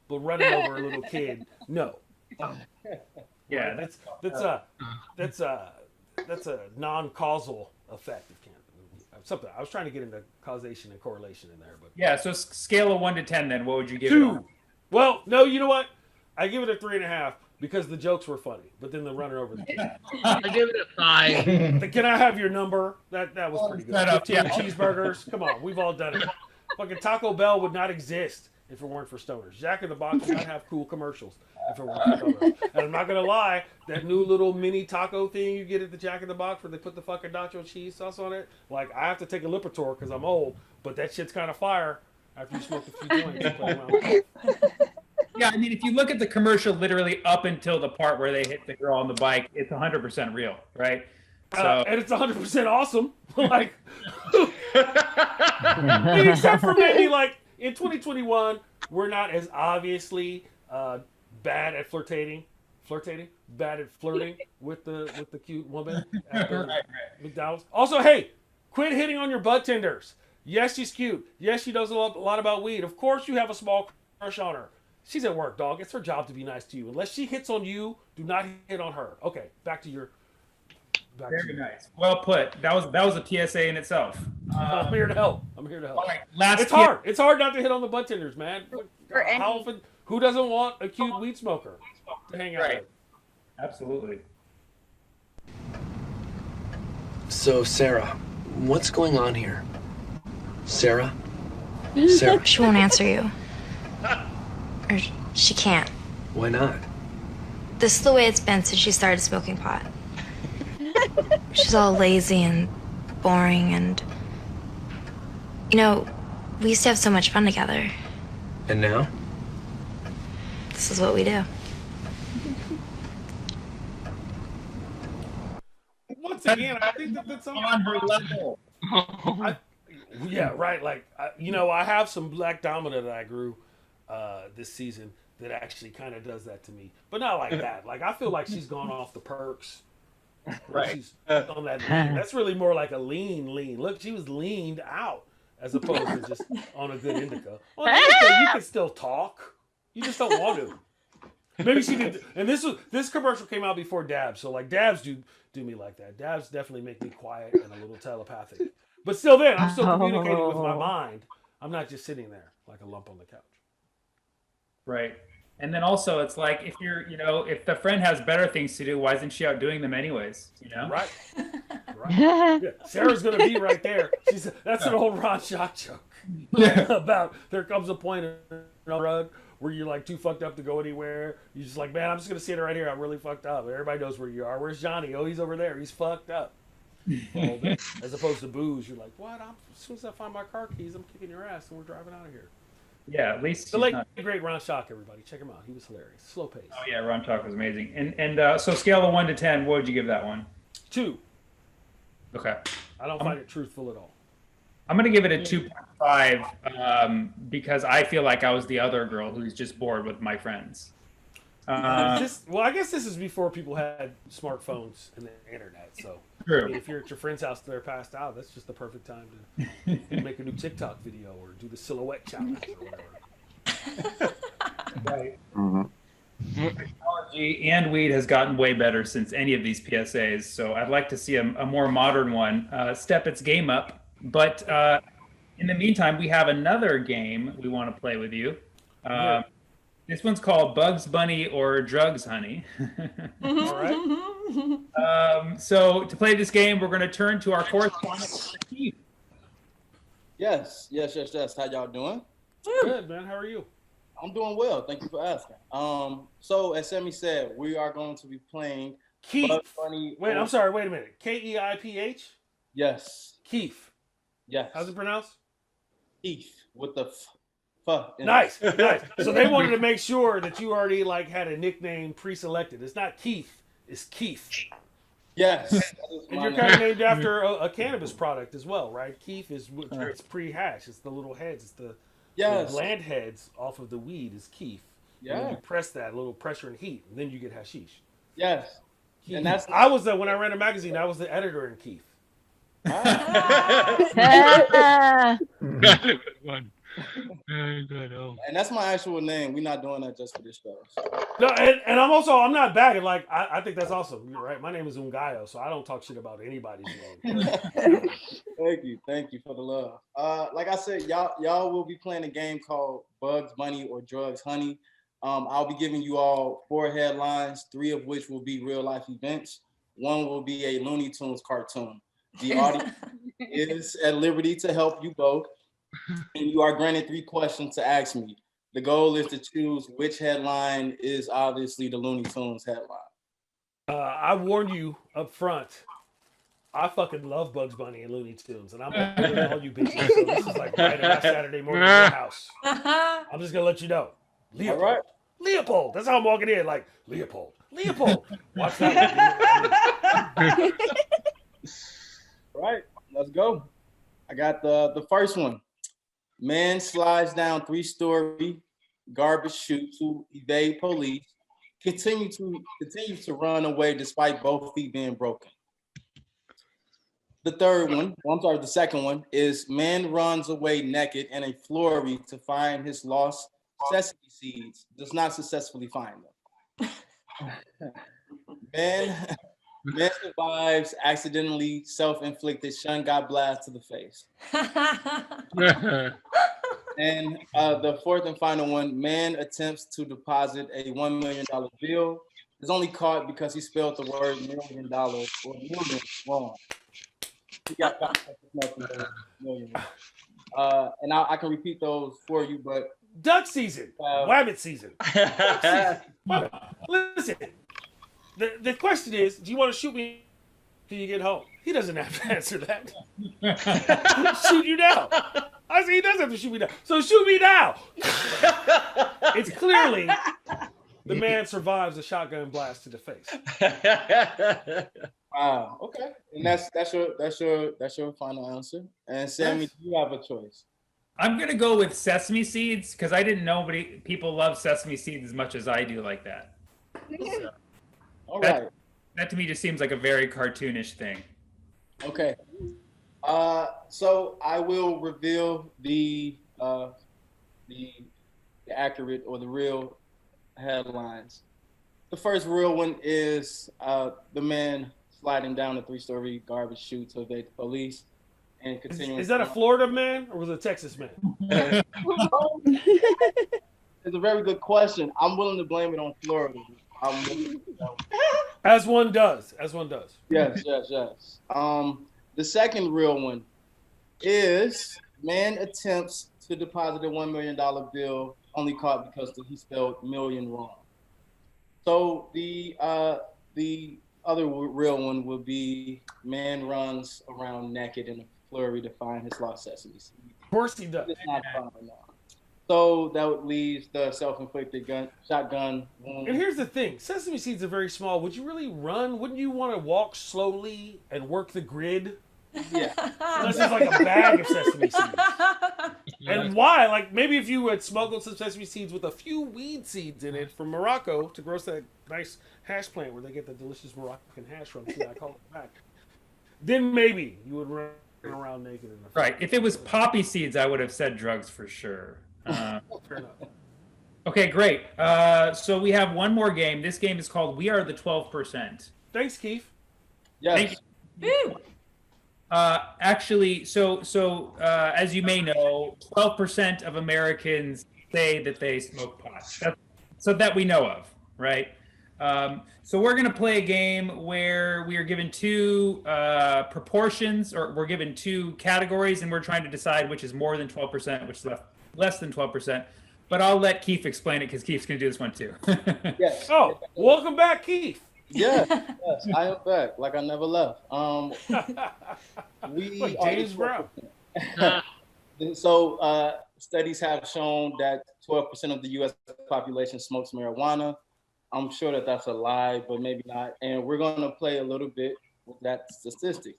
But running over a little kid, no. Yeah, that's a non-causal effect of cannabis. Something I was trying to get into causation and correlation in there, but yeah. So scale of 1 to 10, then what would you give it? 2. Well, no, you know what? I give it a 3.5 because the jokes were funny, but then the runner over the kid. I give it a 5. Can I have your number? That was pretty good. 15 yeah. cheeseburgers. Come on, we've all done it. Fucking Taco Bell would not exist if it weren't for stoners. Jack in the Box would not have cool commercials if it weren't for stoners. And I'm not gonna lie, that new little mini taco thing you get at the Jack in the Box where they put the fucking nacho cheese sauce on it, like I have to take a Lipitor because I'm old, but that shit's kind of fire after you smoke a few joints. Yeah, I mean, if you look at the commercial, literally up until the part where they hit the girl on the bike, it's 100% real, right? So, and it's 100% awesome. Like, except for maybe like in 2021, we're not as obviously bad at flirting with the cute woman at the McDonald's. Also, hey, quit hitting on your butt tenders. Yes, she's cute. Yes, she knows a lot about weed. Of course, you have a small crush on her. She's at work, dog. It's her job to be nice to you. Unless she hits on you, do not hit on her. Okay, back to your. Very nice. Well put. That was a PSA in itself. I'm here to help. All right, it's hard. It's hard not to hit on the butt tenders, man. How often? Who doesn't want a cute weed smoker to hang out with? Absolutely. So, Sarah, what's going on here? Sarah? Sarah. She won't answer you. Or she can't. Why not? This is the way it's been since she started smoking pot. She's all lazy and boring and... You know, we used to have so much fun together. And now? This is what we do. Once again, I think that's on her level. Yeah, right. Like, I have some Black Domina that I grew this season that actually kind of does that to me, but not like that. Like, I feel like she's gone off the perks. Right. She's on that lean. That's really more like a lean. Look, she was leaned out as opposed to just on a good indica. On an indica, you can still talk. You just don't want to. Maybe she did. And this commercial came out before dabs, so like dabs do me like that. Dabs definitely make me quiet and a little telepathic. But still, then I'm still communicating with my mind. I'm not just sitting there like a lump on the couch. Right. And then also, it's like if if the friend has better things to do, why isn't she out doing them anyways? Right. Yeah. Sarah's gonna be right there. That's an old Ron Shock joke about there comes a point in a drug where you're like too fucked up to go anywhere. You're just like, man, I'm just gonna sit right here. I'm really fucked up. Everybody knows where you are. Where's Johnny? Oh, he's over there. He's fucked up. As opposed to booze, you're like, what? As soon as I find my car keys, I'm kicking your ass and we're driving out of here. Yeah, at least the late great Ron Shock, everybody. Check him out. He was hilarious. Slow pace. Oh yeah, Ron Shock was amazing. And so scale of 1 to 10, what would you give that one? 2. Okay. I don't find it truthful at all. I'm gonna give it a 2.5 because I feel like I was the other girl who's just bored with my friends. I guess this is before people had smartphones and the internet. So true. I mean, if you're at your friend's house, they're passed out. That's just the perfect time to make a new TikTok video or do the silhouette challenge or whatever. Right. Technology and weed has gotten way better since any of these PSAs. So I'd like to see a more modern one step its game up. But in the meantime, we have another game we want to play with you. This one's called Bugs Bunny or Drugs Honey. All right. So to play this game, we're going to turn to our correspondent, Keith. Yes. How y'all doing? Good, man. How are you? I'm doing well. Thank you for asking. So as Sammy said, we are going to be playing Keith. Bugs Bunny. I'm sorry. Wait a minute. Keiph? Yes. Keith. Yes. How's it pronounced? Keith with the Fuck. Nice, nice. So they wanted to make sure that you already like had a nickname pre-selected. It's not Keith, it's Keith. Yes. And you're kind of named after a cannabis product as well, right? Keith is it's pre-hash. It's the little heads. It's the gland heads off of the weed is Keith. Yeah. And you press that, a little pressure and heat, and then you get hashish. Yes. Keith. And that's I was when I ran a magazine. I was the editor in Keith. That's a good one. Very good. Oh. And that's my actual name. We're not doing that just for this show. So. No, and I'm not bagging. Like I think that's awesome. You're right. My name is Ungayo, so I don't talk shit about anybody's name. Thank you for the love. Like I said, y'all will be playing a game called Bugs Bunny or Drugs Honey. I'll be giving you all 4 headlines, 3 of which will be real life events. 1 will be a Looney Tunes cartoon. The audience is at liberty to help you both. And you are granted 3 questions to ask me. The goal is to choose which headline is obviously the Looney Tunes headline. I warned you up front. I fucking love Bugs Bunny and Looney Tunes, and I'm with all you bitches. So this is like right at my Saturday morning in your house. I'm just gonna let you know. Leopold. All right. Leopold. That's how I'm walking in. Like Leopold. Watch that. All right, let's go. I got the first one. Man slides down 3-story garbage chute to evade police. Continues to run away despite both feet being broken. The second one is man runs away naked in a flurry to find his lost sesame seeds. Does not successfully find them. Man survives accidentally self-inflicted shun got blast to the face. And the fourth and final one, man attempts to deposit a $1 million bill. Is only caught because he spelled the word $1 million or million wrong. He got caught million. And I can repeat those for you, but duck season, rabbit season. Listen. The question is, do you want to shoot me till you get home? He doesn't have to answer that. Shoot you now. I said he doesn't have to shoot me now. So shoot me now. It's clearly the man survives a shotgun blast to the face. Wow. Okay. And that's your final answer. And Sammy, do you have a choice? I'm gonna go with sesame seeds because I didn't know people love sesame seeds as much as I do like that. So. All right. That to me just seems like a very cartoonish thing. Okay. So I will reveal the accurate or the real headlines. The first real one is the man sliding down a 3-story garbage chute to evade the police and continuing. Is that a Florida man or was it a Texas man? It's a very good question. I'm willing to blame it on Florida. As one does. Yes. The second real one is man attempts to deposit a $1 million bill, only caught because he spelled million wrong. So the other real one would be man runs around naked in a flurry to find his lost sesame seeds. Of course he does. It's not found now. So that leaves the self-inflicted shotgun wound. And here's the thing: sesame seeds are very small. Would you really run? Wouldn't you want to walk slowly and work the grid? Yeah. Unless it's like a bag of sesame seeds. And why? Like maybe if you had smuggled some sesame seeds with a few weed seeds in it from Morocco to grow that nice hash plant where they get the delicious Moroccan hash from. See, I call it back. Then maybe you would run around naked in the right. If it was poppy seeds, I would have said drugs for sure. Fair enough. Okay, great. So we have one more game. This game is called We Are the 12%. Thanks, Keith. Yes. Actually, so as you may know, 12% of Americans say that they smoke pot. So that we know of, right? So we're going to play a game where we are given 2 proportions, or we're given 2 categories, and we're trying to decide which is more than 12%, which is less than 12%. But I'll let Keith explain it because Keith's going to do this one too. Yes. Oh, welcome back, Keith. Yes, I am back, like I never left. We like James Brown. So studies have shown that 12% of the U.S. population smokes marijuana. I'm sure that that's a lie, but maybe not. And we're going to play a little bit with that statistic.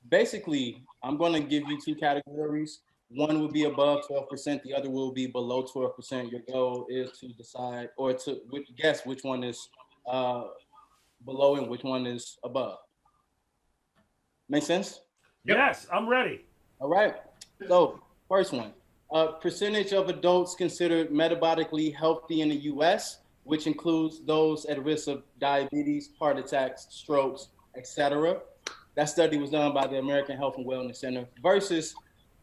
Basically, I'm going to give you two categories. One will be above 12%, the other will be below 12%. Your goal is to decide or to guess which one is below and which one is above. Make sense? Yes, I'm ready. All right. So, first one. Percentage of adults considered metabolically healthy in the US, which includes those at risk of diabetes, heart attacks, strokes, etc. That study was done by the American Health and Wellness Center versus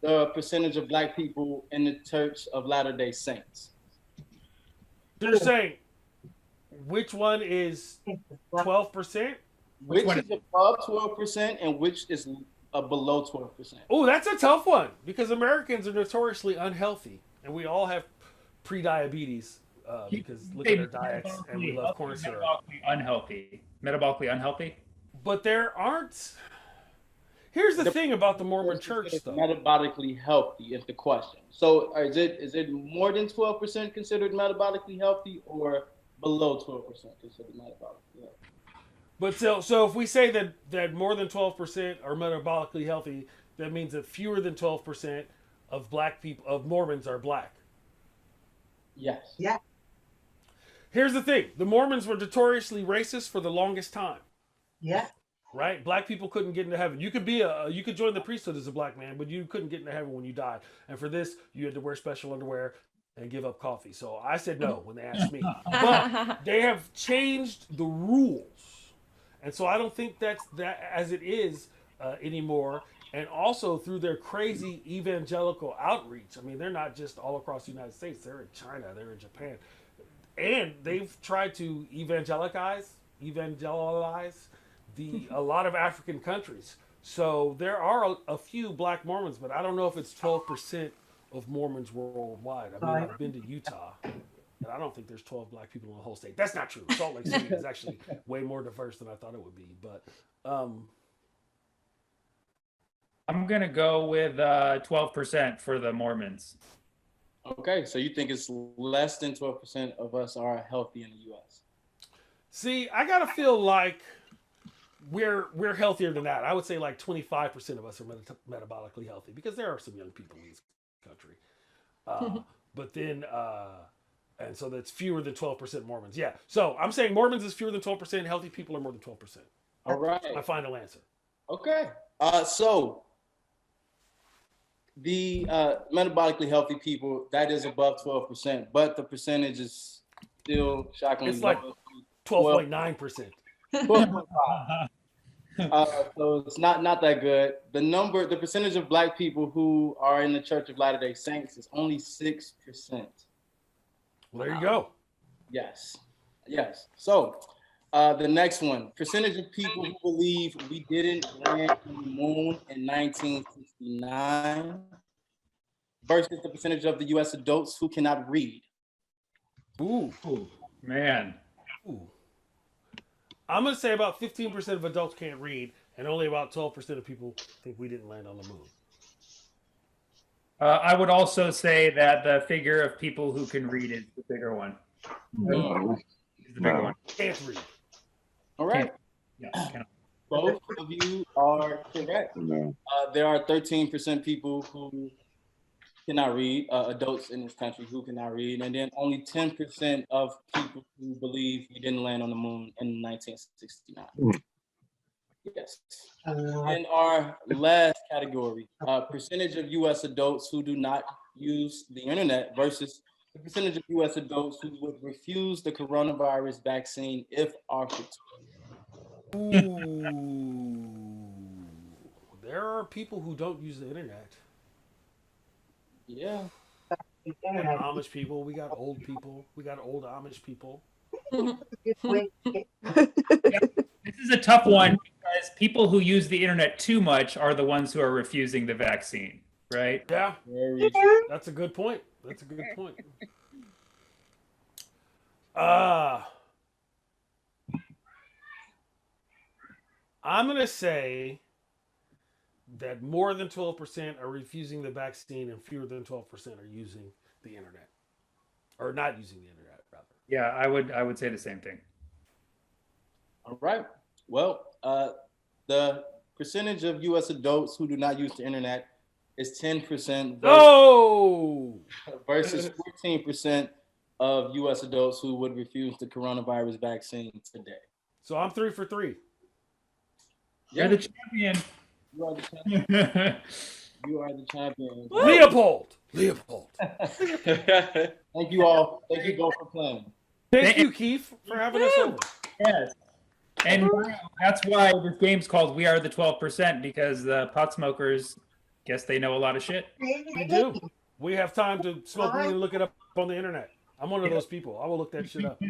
the percentage of Black people in the Church of Latter-day Saints. You're saying which one is 12%? Which is above 12% and which is below 12%. Oh, that's a tough one because Americans are notoriously unhealthy, and we all have pre-diabetes because look at our diets and we love corn syrup. Metabolically unhealthy. But there aren't. Here's the thing about the Mormon Church, though. Metabolically healthy is the question. So is it more than 12% considered metabolically healthy or below 12% considered metabolically healthy? But so if we say that more than 12% are metabolically healthy, that means that fewer than 12% of Black people, of Mormons, are Black. Yes. Yeah. Here's the thing: the Mormons were notoriously racist for the longest time. Yeah. Right? Black people couldn't get into heaven. You could you could join the priesthood as a Black man, but you couldn't get into heaven when you died. And for this, you had to wear special underwear and give up coffee. So I said no when they asked me. But they have changed the rules. And so I don't think that's that as it is anymore. And also through their crazy evangelical outreach. I mean, they're not just all across the United States. They're in China. They're in Japan. And they've tried to evangelize a lot of African countries. So there are a few Black Mormons, but I don't know if it's 12% of Mormons worldwide. I mean, I've been to Utah, and I don't think there's 12 Black people in the whole state. That's not true. Salt Lake City is actually way more diverse than I thought it would be. But I'm gonna go with 12% for the Mormons. Okay, so you think it's less than 12% of us are healthy in the U.S.? See, I gotta feel like we're healthier than that. I would say like 25% of us are metabolically healthy because there are some young people in this country. But then, and so that's fewer than 12% Mormons. Yeah. So I'm saying Mormons is fewer than 12%. Healthy people are more than 12%. All right. My final answer. Okay. So the metabolically healthy people, that is above 12%, but the percentage is still shockingly It's like low. 12.9%. 12.5. So it's not that good. The percentage of Black people who are in the Church of Latter-day Saints is only 6%. Well, there you go. Yes. So the next one, percentage of people who believe we didn't land on the moon in 1969 versus the percentage of the U.S. adults who cannot read. Ooh. Man. Ooh. I'm going to say about 15% of adults can't read, and only about 12% of people think we didn't land on the moon. I would also say that the figure of people who can read is the bigger one. Is the bigger one. Can't read. All right. Both of you are correct. There are 13% people who cannot read, adults in this country who cannot read, and then only 10% of people who believe we didn't land on the moon in 1969. Yes. In our last category, percentage of U.S. adults who do not use the internet versus the percentage of U.S. adults who would refuse the coronavirus vaccine if offered to. Ooh. There are people who don't use the internet. Yeah. We got Amish people. We got old people. We got old Amish people. This is a tough one because people who use the internet too much are the ones who are refusing the vaccine, right? Yeah. That's a good point. I'm going to say that more than 12% are refusing the vaccine and fewer than 12% are using the internet, or not using the internet, rather. Yeah, I would say the same thing. All right. Well, the percentage of U.S. adults who do not use the internet is 10% versus 14% of U.S. adults who would refuse the coronavirus vaccine today. So I'm 3 for 3. You're the champion. You are the champion. You are the champion. Leopold. Thank you all. Thank you both for playing. Thank you, Keith, for having us over. Yes. And that's why this game's called We Are the 12%, because the pot smokers guess they know a lot of shit. We do. We have time to smoke weed and look it up on the internet. I'm one of those people. I will look that shit up.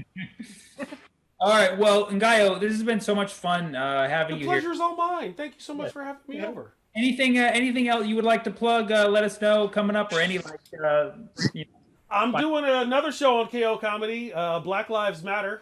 All right. Well, Ngaio, this has been so much fun having you here. The pleasure's all mine. Thank you so much for having me over. Anything else you would like to plug? Let us know coming up, or any I'm doing another show on KO Comedy, Black Lives Matter,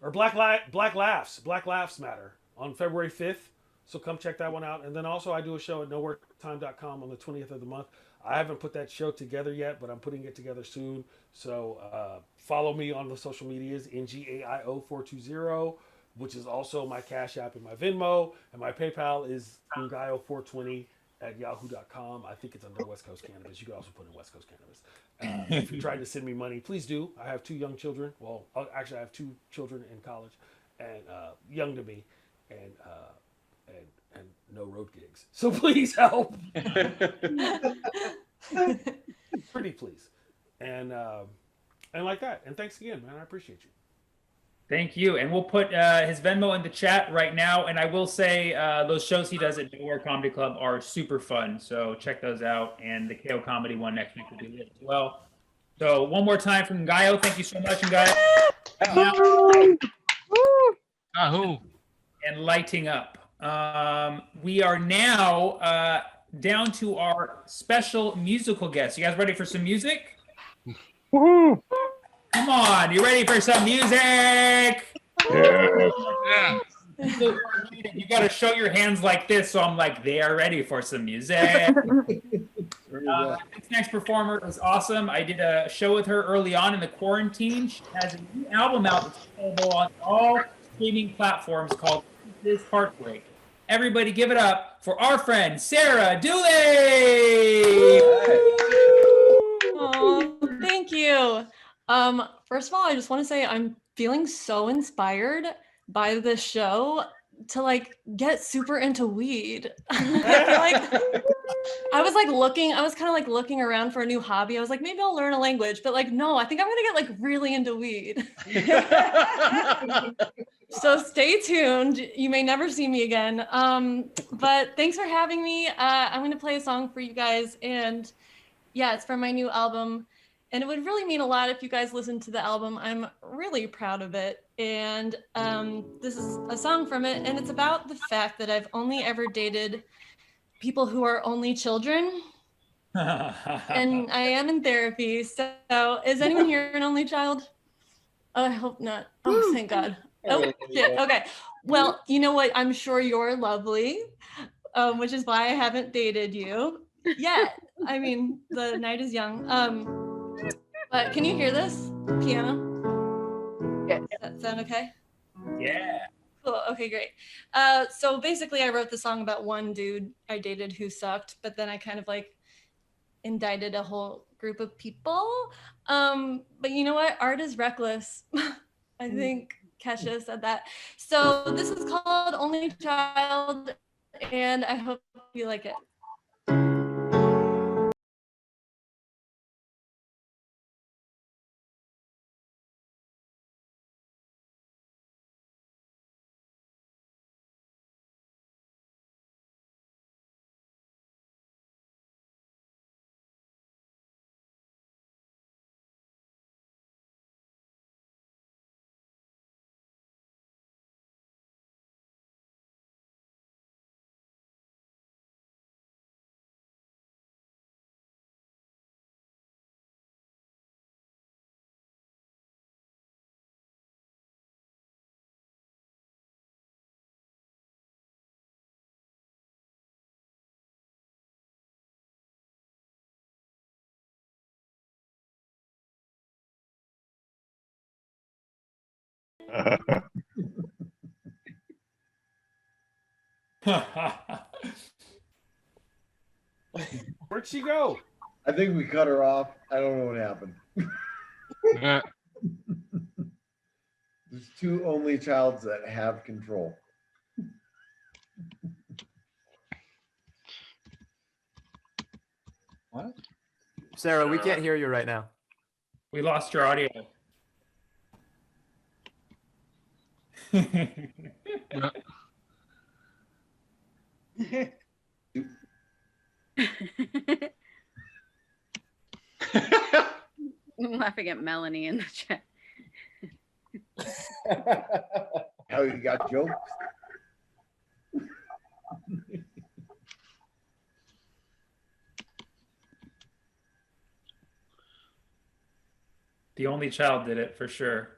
or Black Laughs Matter on February 5th. So come check that one out. And then also I do a show at nowheretime.com on the 20th of the month. I haven't put that show together yet, but I'm putting it together soon. So follow me on the social medias, NGAIO420, which is also my Cash App and my Venmo. And my PayPal is ngaio420@yahoo.com. I think it's under West Coast Cannabis. You can also put in West Coast Cannabis. If you're trying to send me money, please do. I have 2 young children. Well, actually, I have 2 children in college, and young to me, and no road gigs. So please help. Pretty please. And like that. And thanks again, man. I appreciate you. Thank you. And we'll put his Venmo in the chat right now. And I will say those shows he does at Nowhere Comedy Club are super fun. So check those out. And the KO Comedy one next week will be lit as well. So one more time from Ngaio. Thank you so much, Ngaio. And lighting up. We are now down to our special musical guest. You guys ready for some music? Woohoo! Come on, you ready for some music? Yeah. You got to show your hands like this, so I'm like, they are ready for some music. This next performer is awesome. I did a show with her early on in the quarantine. She has a new album out that's available on all streaming platforms called This Heartbreak. Everybody give it up for our friend, Sarah Dooley! Oh, thank you. First of all, I just want to say I'm feeling so inspired by this show to like get super into weed. I was kind of like looking around for a new hobby. I was like, maybe I'll learn a language, but like, no, I think I'm gonna get like really into weed. So stay tuned. You may never see me again. But thanks for having me. I'm gonna play a song for you guys, and yeah, it's from my new album. And it would really mean a lot if you guys listen to the album. I'm really proud of it. And this is a song from it. And it's about the fact that I've only ever dated people who are only children. And I am in therapy. So is anyone here an only child? Oh, I hope not. Oh, thank God. Oh, shit. Okay. Well, you know what? I'm sure you're lovely, which is why I haven't dated you yet. I mean, the night is young. But can you hear this piano? Yes. Does that sound okay? Yeah. Cool. Okay, great. So basically, I wrote the song about one dude I dated who sucked, but then I kind of like indicted a whole group of people. But you know what? Art is reckless. I think Kesha said that. So this is called Only Child, and I hope you like it. Where'd she go? I think we cut her off. I don't know what happened. There's two only childs that have control. What? Sarah, we can't hear you right now. We lost your audio. I'm laughing at Melanie in the chat. How you got jokes? The only child did it for sure.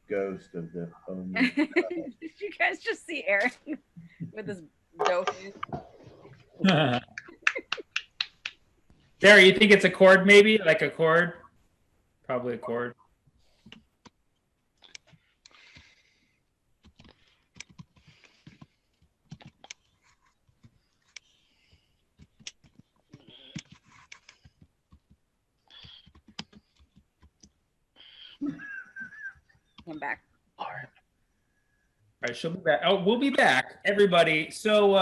Ghost of the only. Did you guys just see Eric with his dope? Sarah, you think it's a chord maybe? Like a chord? Probably a chord. I'm back. All right, she'll be back. Oh, we'll be back, everybody. So,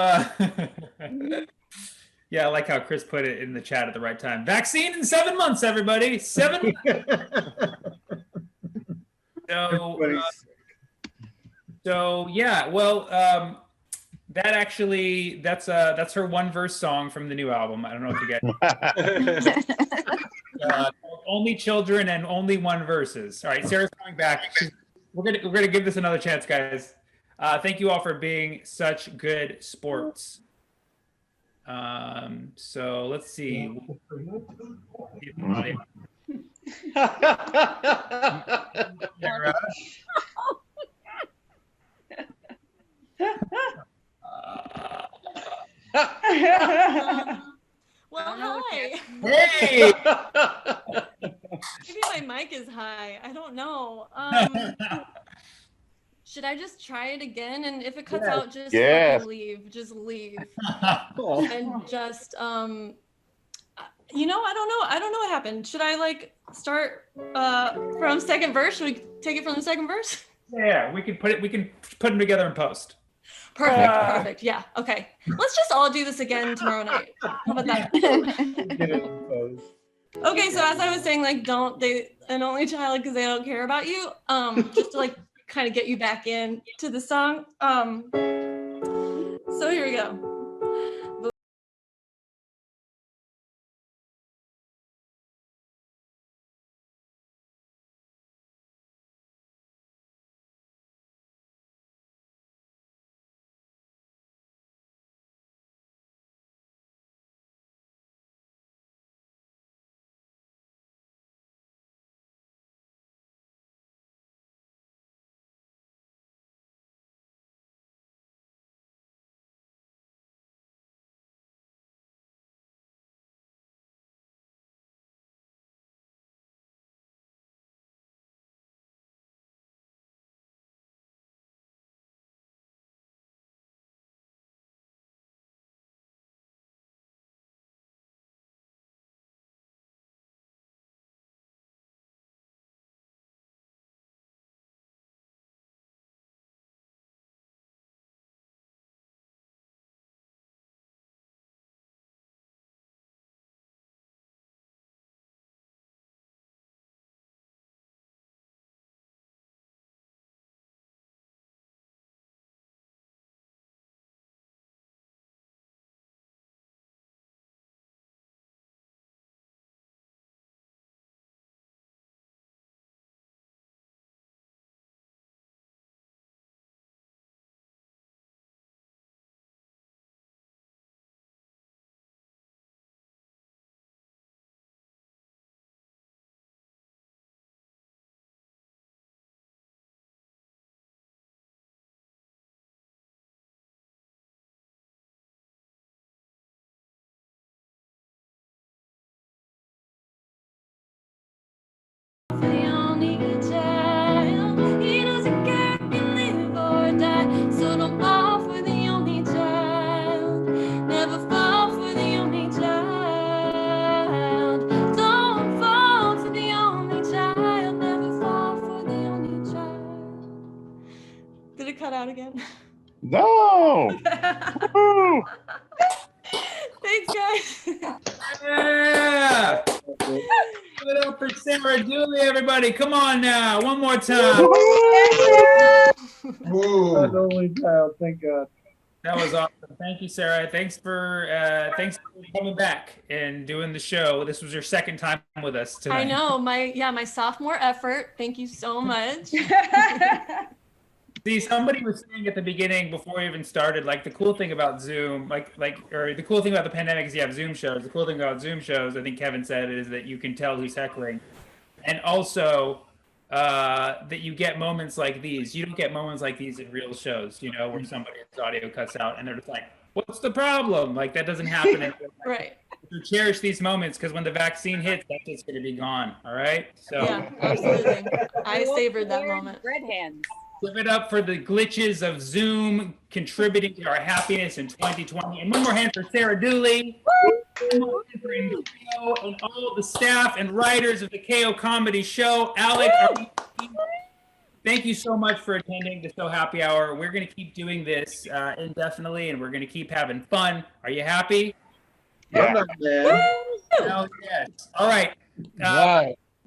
yeah, I like how Chris put it in the chat at the right time. Vaccine in 7 months, everybody. 7 months. So yeah, well, that actually, that's her one verse song from the new album. I don't know if you get Only Children and Only One Verses. All right, Sarah's coming back. We're gonna give this another chance, guys. Thank you all for being such good sports. So let's see. Well, hi. Hey. Maybe my mic is high. I don't know. Should I just try it again? And if it cuts out, just fucking leave. Just leave. And just you know, I don't know. I don't know what happened. Should I like start from second verse? Should we take it from the second verse? Yeah, we can put them together in post. Perfect. Yeah. Okay. Let's just all do this again tomorrow night. How about that? Okay. So as I was saying, like, don't date an only child because they don't care about you. Just to like kind of get you back in to the song. So here we go. No. Woo. Thanks, guys. Yeah. Give it up for Sarah Dooley, everybody. Come on now, one more time. An only child, thank God. That was awesome. Thank you, Sarah. Thanks for coming back and doing the show. This was your second time with us tonight. I know, my sophomore effort. Thank you so much. See, somebody was saying at the beginning before we even started, like the cool thing about Zoom, or the cool thing about the pandemic is you have Zoom shows. The cool thing about Zoom shows, I think Kevin said, is that you can tell who's heckling, and also that you get moments like these. You don't get moments like these in real shows, where somebody's audio cuts out and they're just like, "What's the problem?" Like that doesn't happen. In Right. So cherish these moments because when the vaccine hits, that's just going to be gone. All right. So Yeah, absolutely. I savored that moment. Red hands. give it up for the glitches of Zoom contributing to our happiness in 2020. And one more hand for Sarah Dooley. One more hand for Enrico and all the staff and writers of the KO Comedy Show. Alec, thank you so much for attending the So Happy Hour. We're going to keep doing this indefinitely, and we're going to keep having fun. Are you happy? Yeah. Hell yes. All right.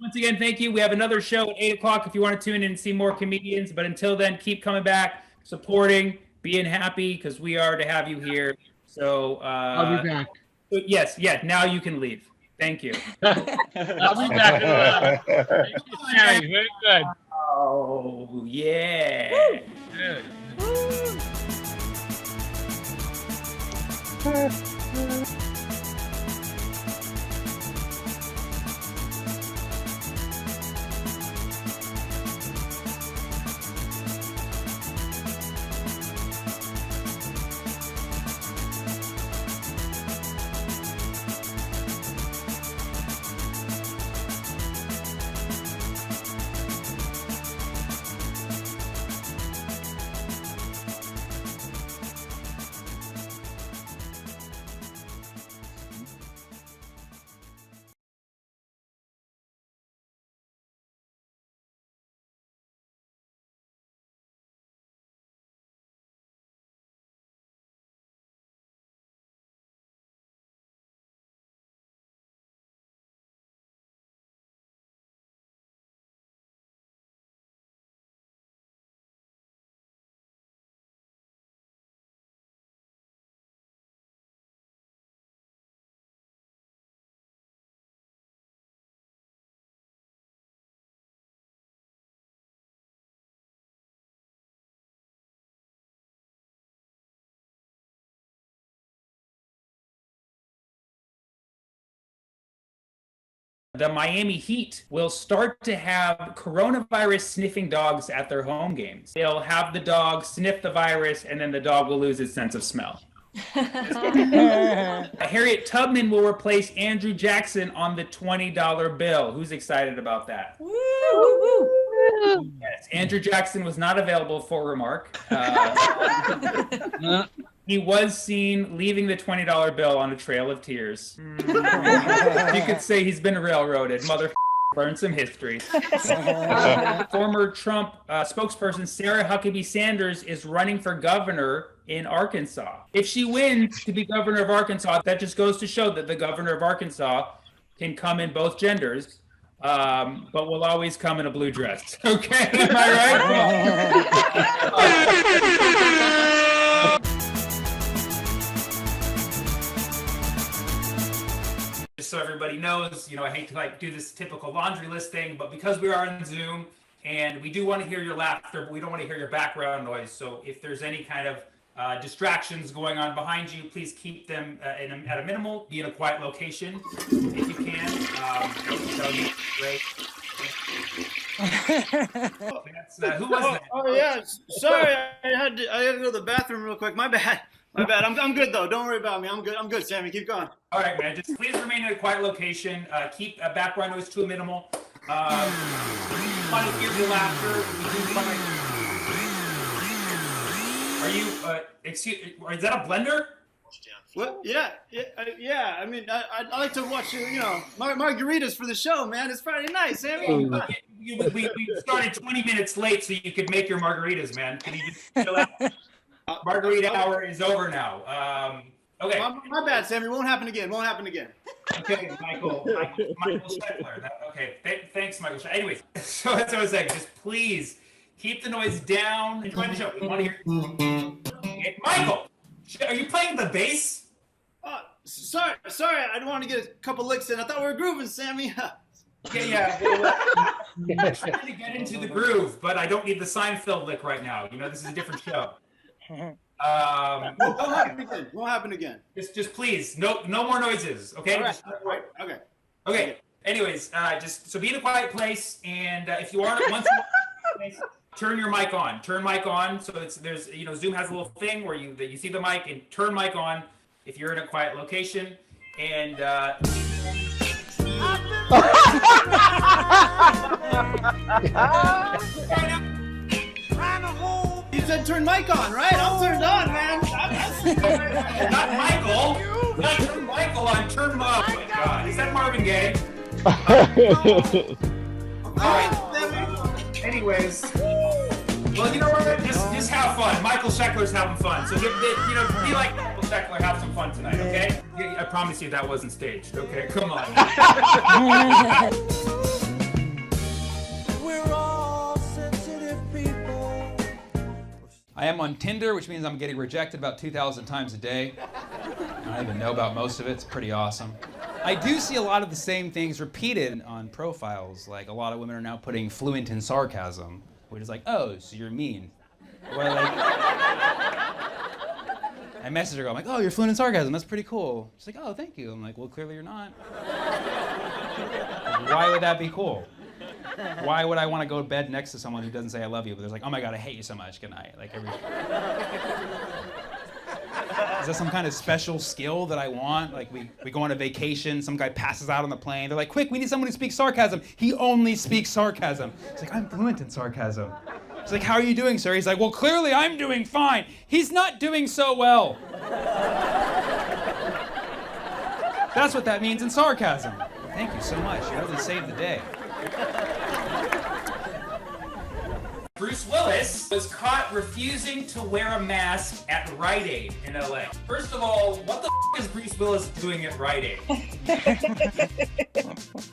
Once again, thank you. We have another show at 8 o'clock if you want to tune in and see more comedians. But until then, keep coming back, supporting, being happy, because we are to have you here. So I'll be back. Yes, now you can leave. Thank you. I'll be back. Very good. Oh, yeah. Good. The Miami Heat will start to have coronavirus sniffing dogs at their home games. They'll have the dog sniff the virus, and then the dog will lose its sense of smell. Harriet Tubman will replace Andrew Jackson on the $20 bill. Who's excited about that? Woo, woo, woo. Yes, Andrew Jackson was not available for remark. He was seen leaving the $20 bill on a trail of tears. You could say he's been railroaded. Mother learn some history. Former Trump spokesperson Sarah Huckabee Sanders is running for governor in Arkansas. If she wins to be governor of Arkansas, that just goes to show that the governor of Arkansas can come in both genders, but will always come in a blue dress. Okay, am I right? Just so everybody knows, I hate to do this typical laundry list thing, but because we are on Zoom and we do want to hear your laughter, but we don't want to hear your background noise. So if there's any kind of distractions going on behind you, please keep them at a minimal. Be in a quiet location if you can. That would be great. Who was that? Oh yeah, sorry, I had to go to the bathroom real quick. My bad. I'm good though. Don't worry about me. I'm good, Sammy. Keep going. All right, man. Just please remain in a quiet location. Keep background noise to a minimal. Want to hear your laughter? Are you? Excuse? Is that a blender? What? Yeah. I mean, I like to watch margaritas for the show, man. It's Friday night, Sammy. We started 20 minutes late so you could make your margaritas, man. Can you just chill out? Margarita hour is over now. Okay. My bad, Sammy. Won't happen again. Won't happen again. Okay, Michael Steckler. Okay, thanks, Michael. Anyways, so that's what I was saying. Just please keep the noise down. Enjoy the show. We want to hear. Okay, Michael, are you playing the bass? Sorry. I didn't want to get a couple licks in. I thought we were grooving, Sammy. Yeah. I'm trying to get into the groove, but I don't need the Seinfeld lick right now. You know, this is a different show. Won't happen again. Just please, no more noises, okay? All right. Okay. Anyways, just so be in a quiet place, and if you are once turn your mic on. Turn mic on. So there's Zoom has a little thing where you see the mic and turn mic on if you're in a quiet location, and. You said turn mic on, right? I'm turned on, man. Not Michael. Not turn Michael on. Turn Marvin. Oh my God. Is that Marvin Gaye? All right. Anyways. Well, you know what? Just have fun. Michael Sheckler's having fun. So be like Michael Sheckler. Have some fun tonight, okay? I promise you that wasn't staged. Okay, come on. I am on Tinder, which means I'm getting rejected about 2,000 times a day. I don't even know about most of it. It's pretty awesome. I do see a lot of the same things repeated on profiles. Like a lot of women are now putting fluent in sarcasm, which is like, oh, so you're mean. Or like, I message her, I'm like, oh, you're fluent in sarcasm. That's pretty cool. She's like, oh, thank you. I'm like, well, clearly you're not. Why would that be cool? Why would I want to go to bed next to someone who doesn't say I love you, but there's like, oh my God, I hate you so much, good night. Like is that some kind of special skill that I want? Like we go on a vacation, some guy passes out on the plane. They're like, quick, we need someone who speaks sarcasm. He only speaks sarcasm. He's like, I'm fluent in sarcasm. He's like, how are you doing, sir? He's like, well, clearly I'm doing fine. He's not doing so well. That's what that means in sarcasm. Thank you so much. You really saved the day. Bruce Willis was caught refusing to wear a mask at Rite Aid in LA. First of all, what the is Bruce Willis doing at Rite Aid?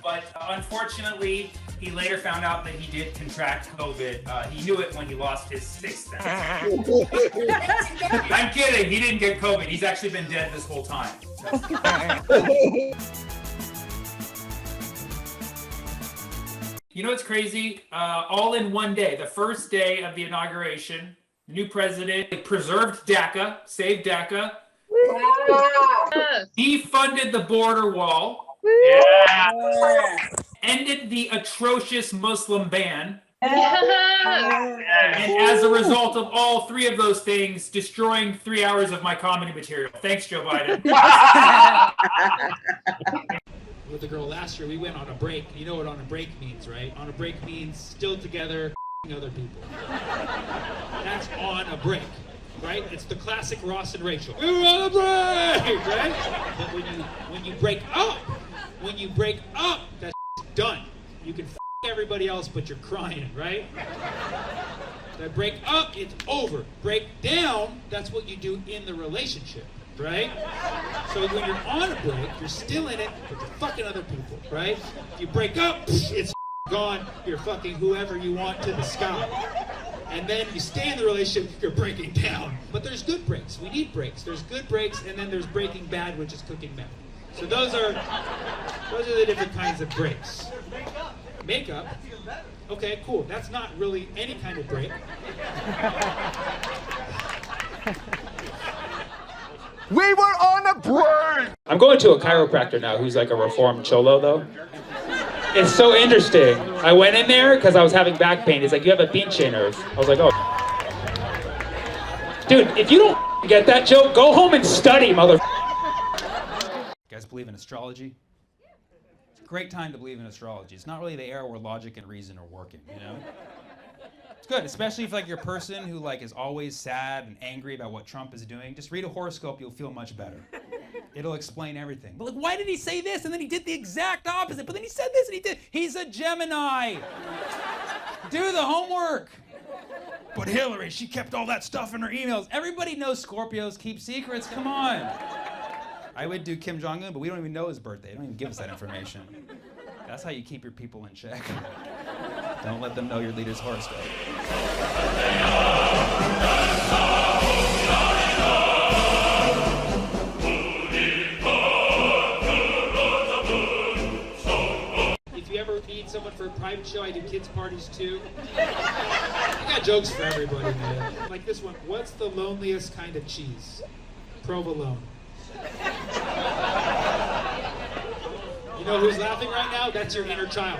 But unfortunately, he later found out that he did contract COVID. He knew it when he lost his sixth sense. I'm kidding, he didn't get COVID. He's actually been dead this whole time. You know what's crazy? All in one day, the first day of the inauguration, new president preserved DACA, saved DACA. Defunded the border wall. Yeah. Ended the atrocious Muslim ban. And as a result of all three of those things, destroying 3 hours of my comedy material. Thanks, Joe Biden. With the girl last year, we went on a break. You know what on a break means, right? On a break means still together, other people. That's on a break, right? It's the classic Ross and Rachel. We were on a break, right? But when you break up, that's done. You can everybody else, but you're crying, right? That break up, it's over. Break down, that's what you do in the relationship. Right? So when you're on a break, you're still in it, but you're fucking other people, right? If you break up, it's gone, you're fucking whoever you want to the sky. And then you stay in the relationship, you're breaking down. But there's good breaks, we need breaks. There's good breaks, and then there's breaking bad, which is cooking meth. So those are the different kinds of breaks. Makeup? Okay, cool. That's not really any kind of break. We were on a break! I'm going to a chiropractor now who's like a reformed cholo, though. It's so interesting. I went in there because I was having back pain. He's like, you have a pinche nerve. I was like, oh. Dude, if you don't get that joke, go home and study, mother. You guys believe in astrology? It's a great time to believe in astrology. It's not really the era where logic and reason are working, you know? It's good, especially if like you're a person who like is always sad and angry about what Trump is doing. Just read a horoscope, you'll feel much better. It'll explain everything. But like, why did he say this? And then he did the exact opposite. But then he said this and he did. He's a Gemini. Do the homework. But Hillary, she kept all that stuff in her emails. Everybody knows Scorpios keep secrets. Come on. I would do Kim Jong-un, but we don't even know his birthday. They don't even give us that information. That's how you keep your people in check. Don't let them know your leader's horoscope. If you ever need someone for a private show, I do kids' parties too. I got jokes for everybody, man. Like this one, what's the loneliest kind of cheese? Provolone. You know who's laughing right now? That's your inner child.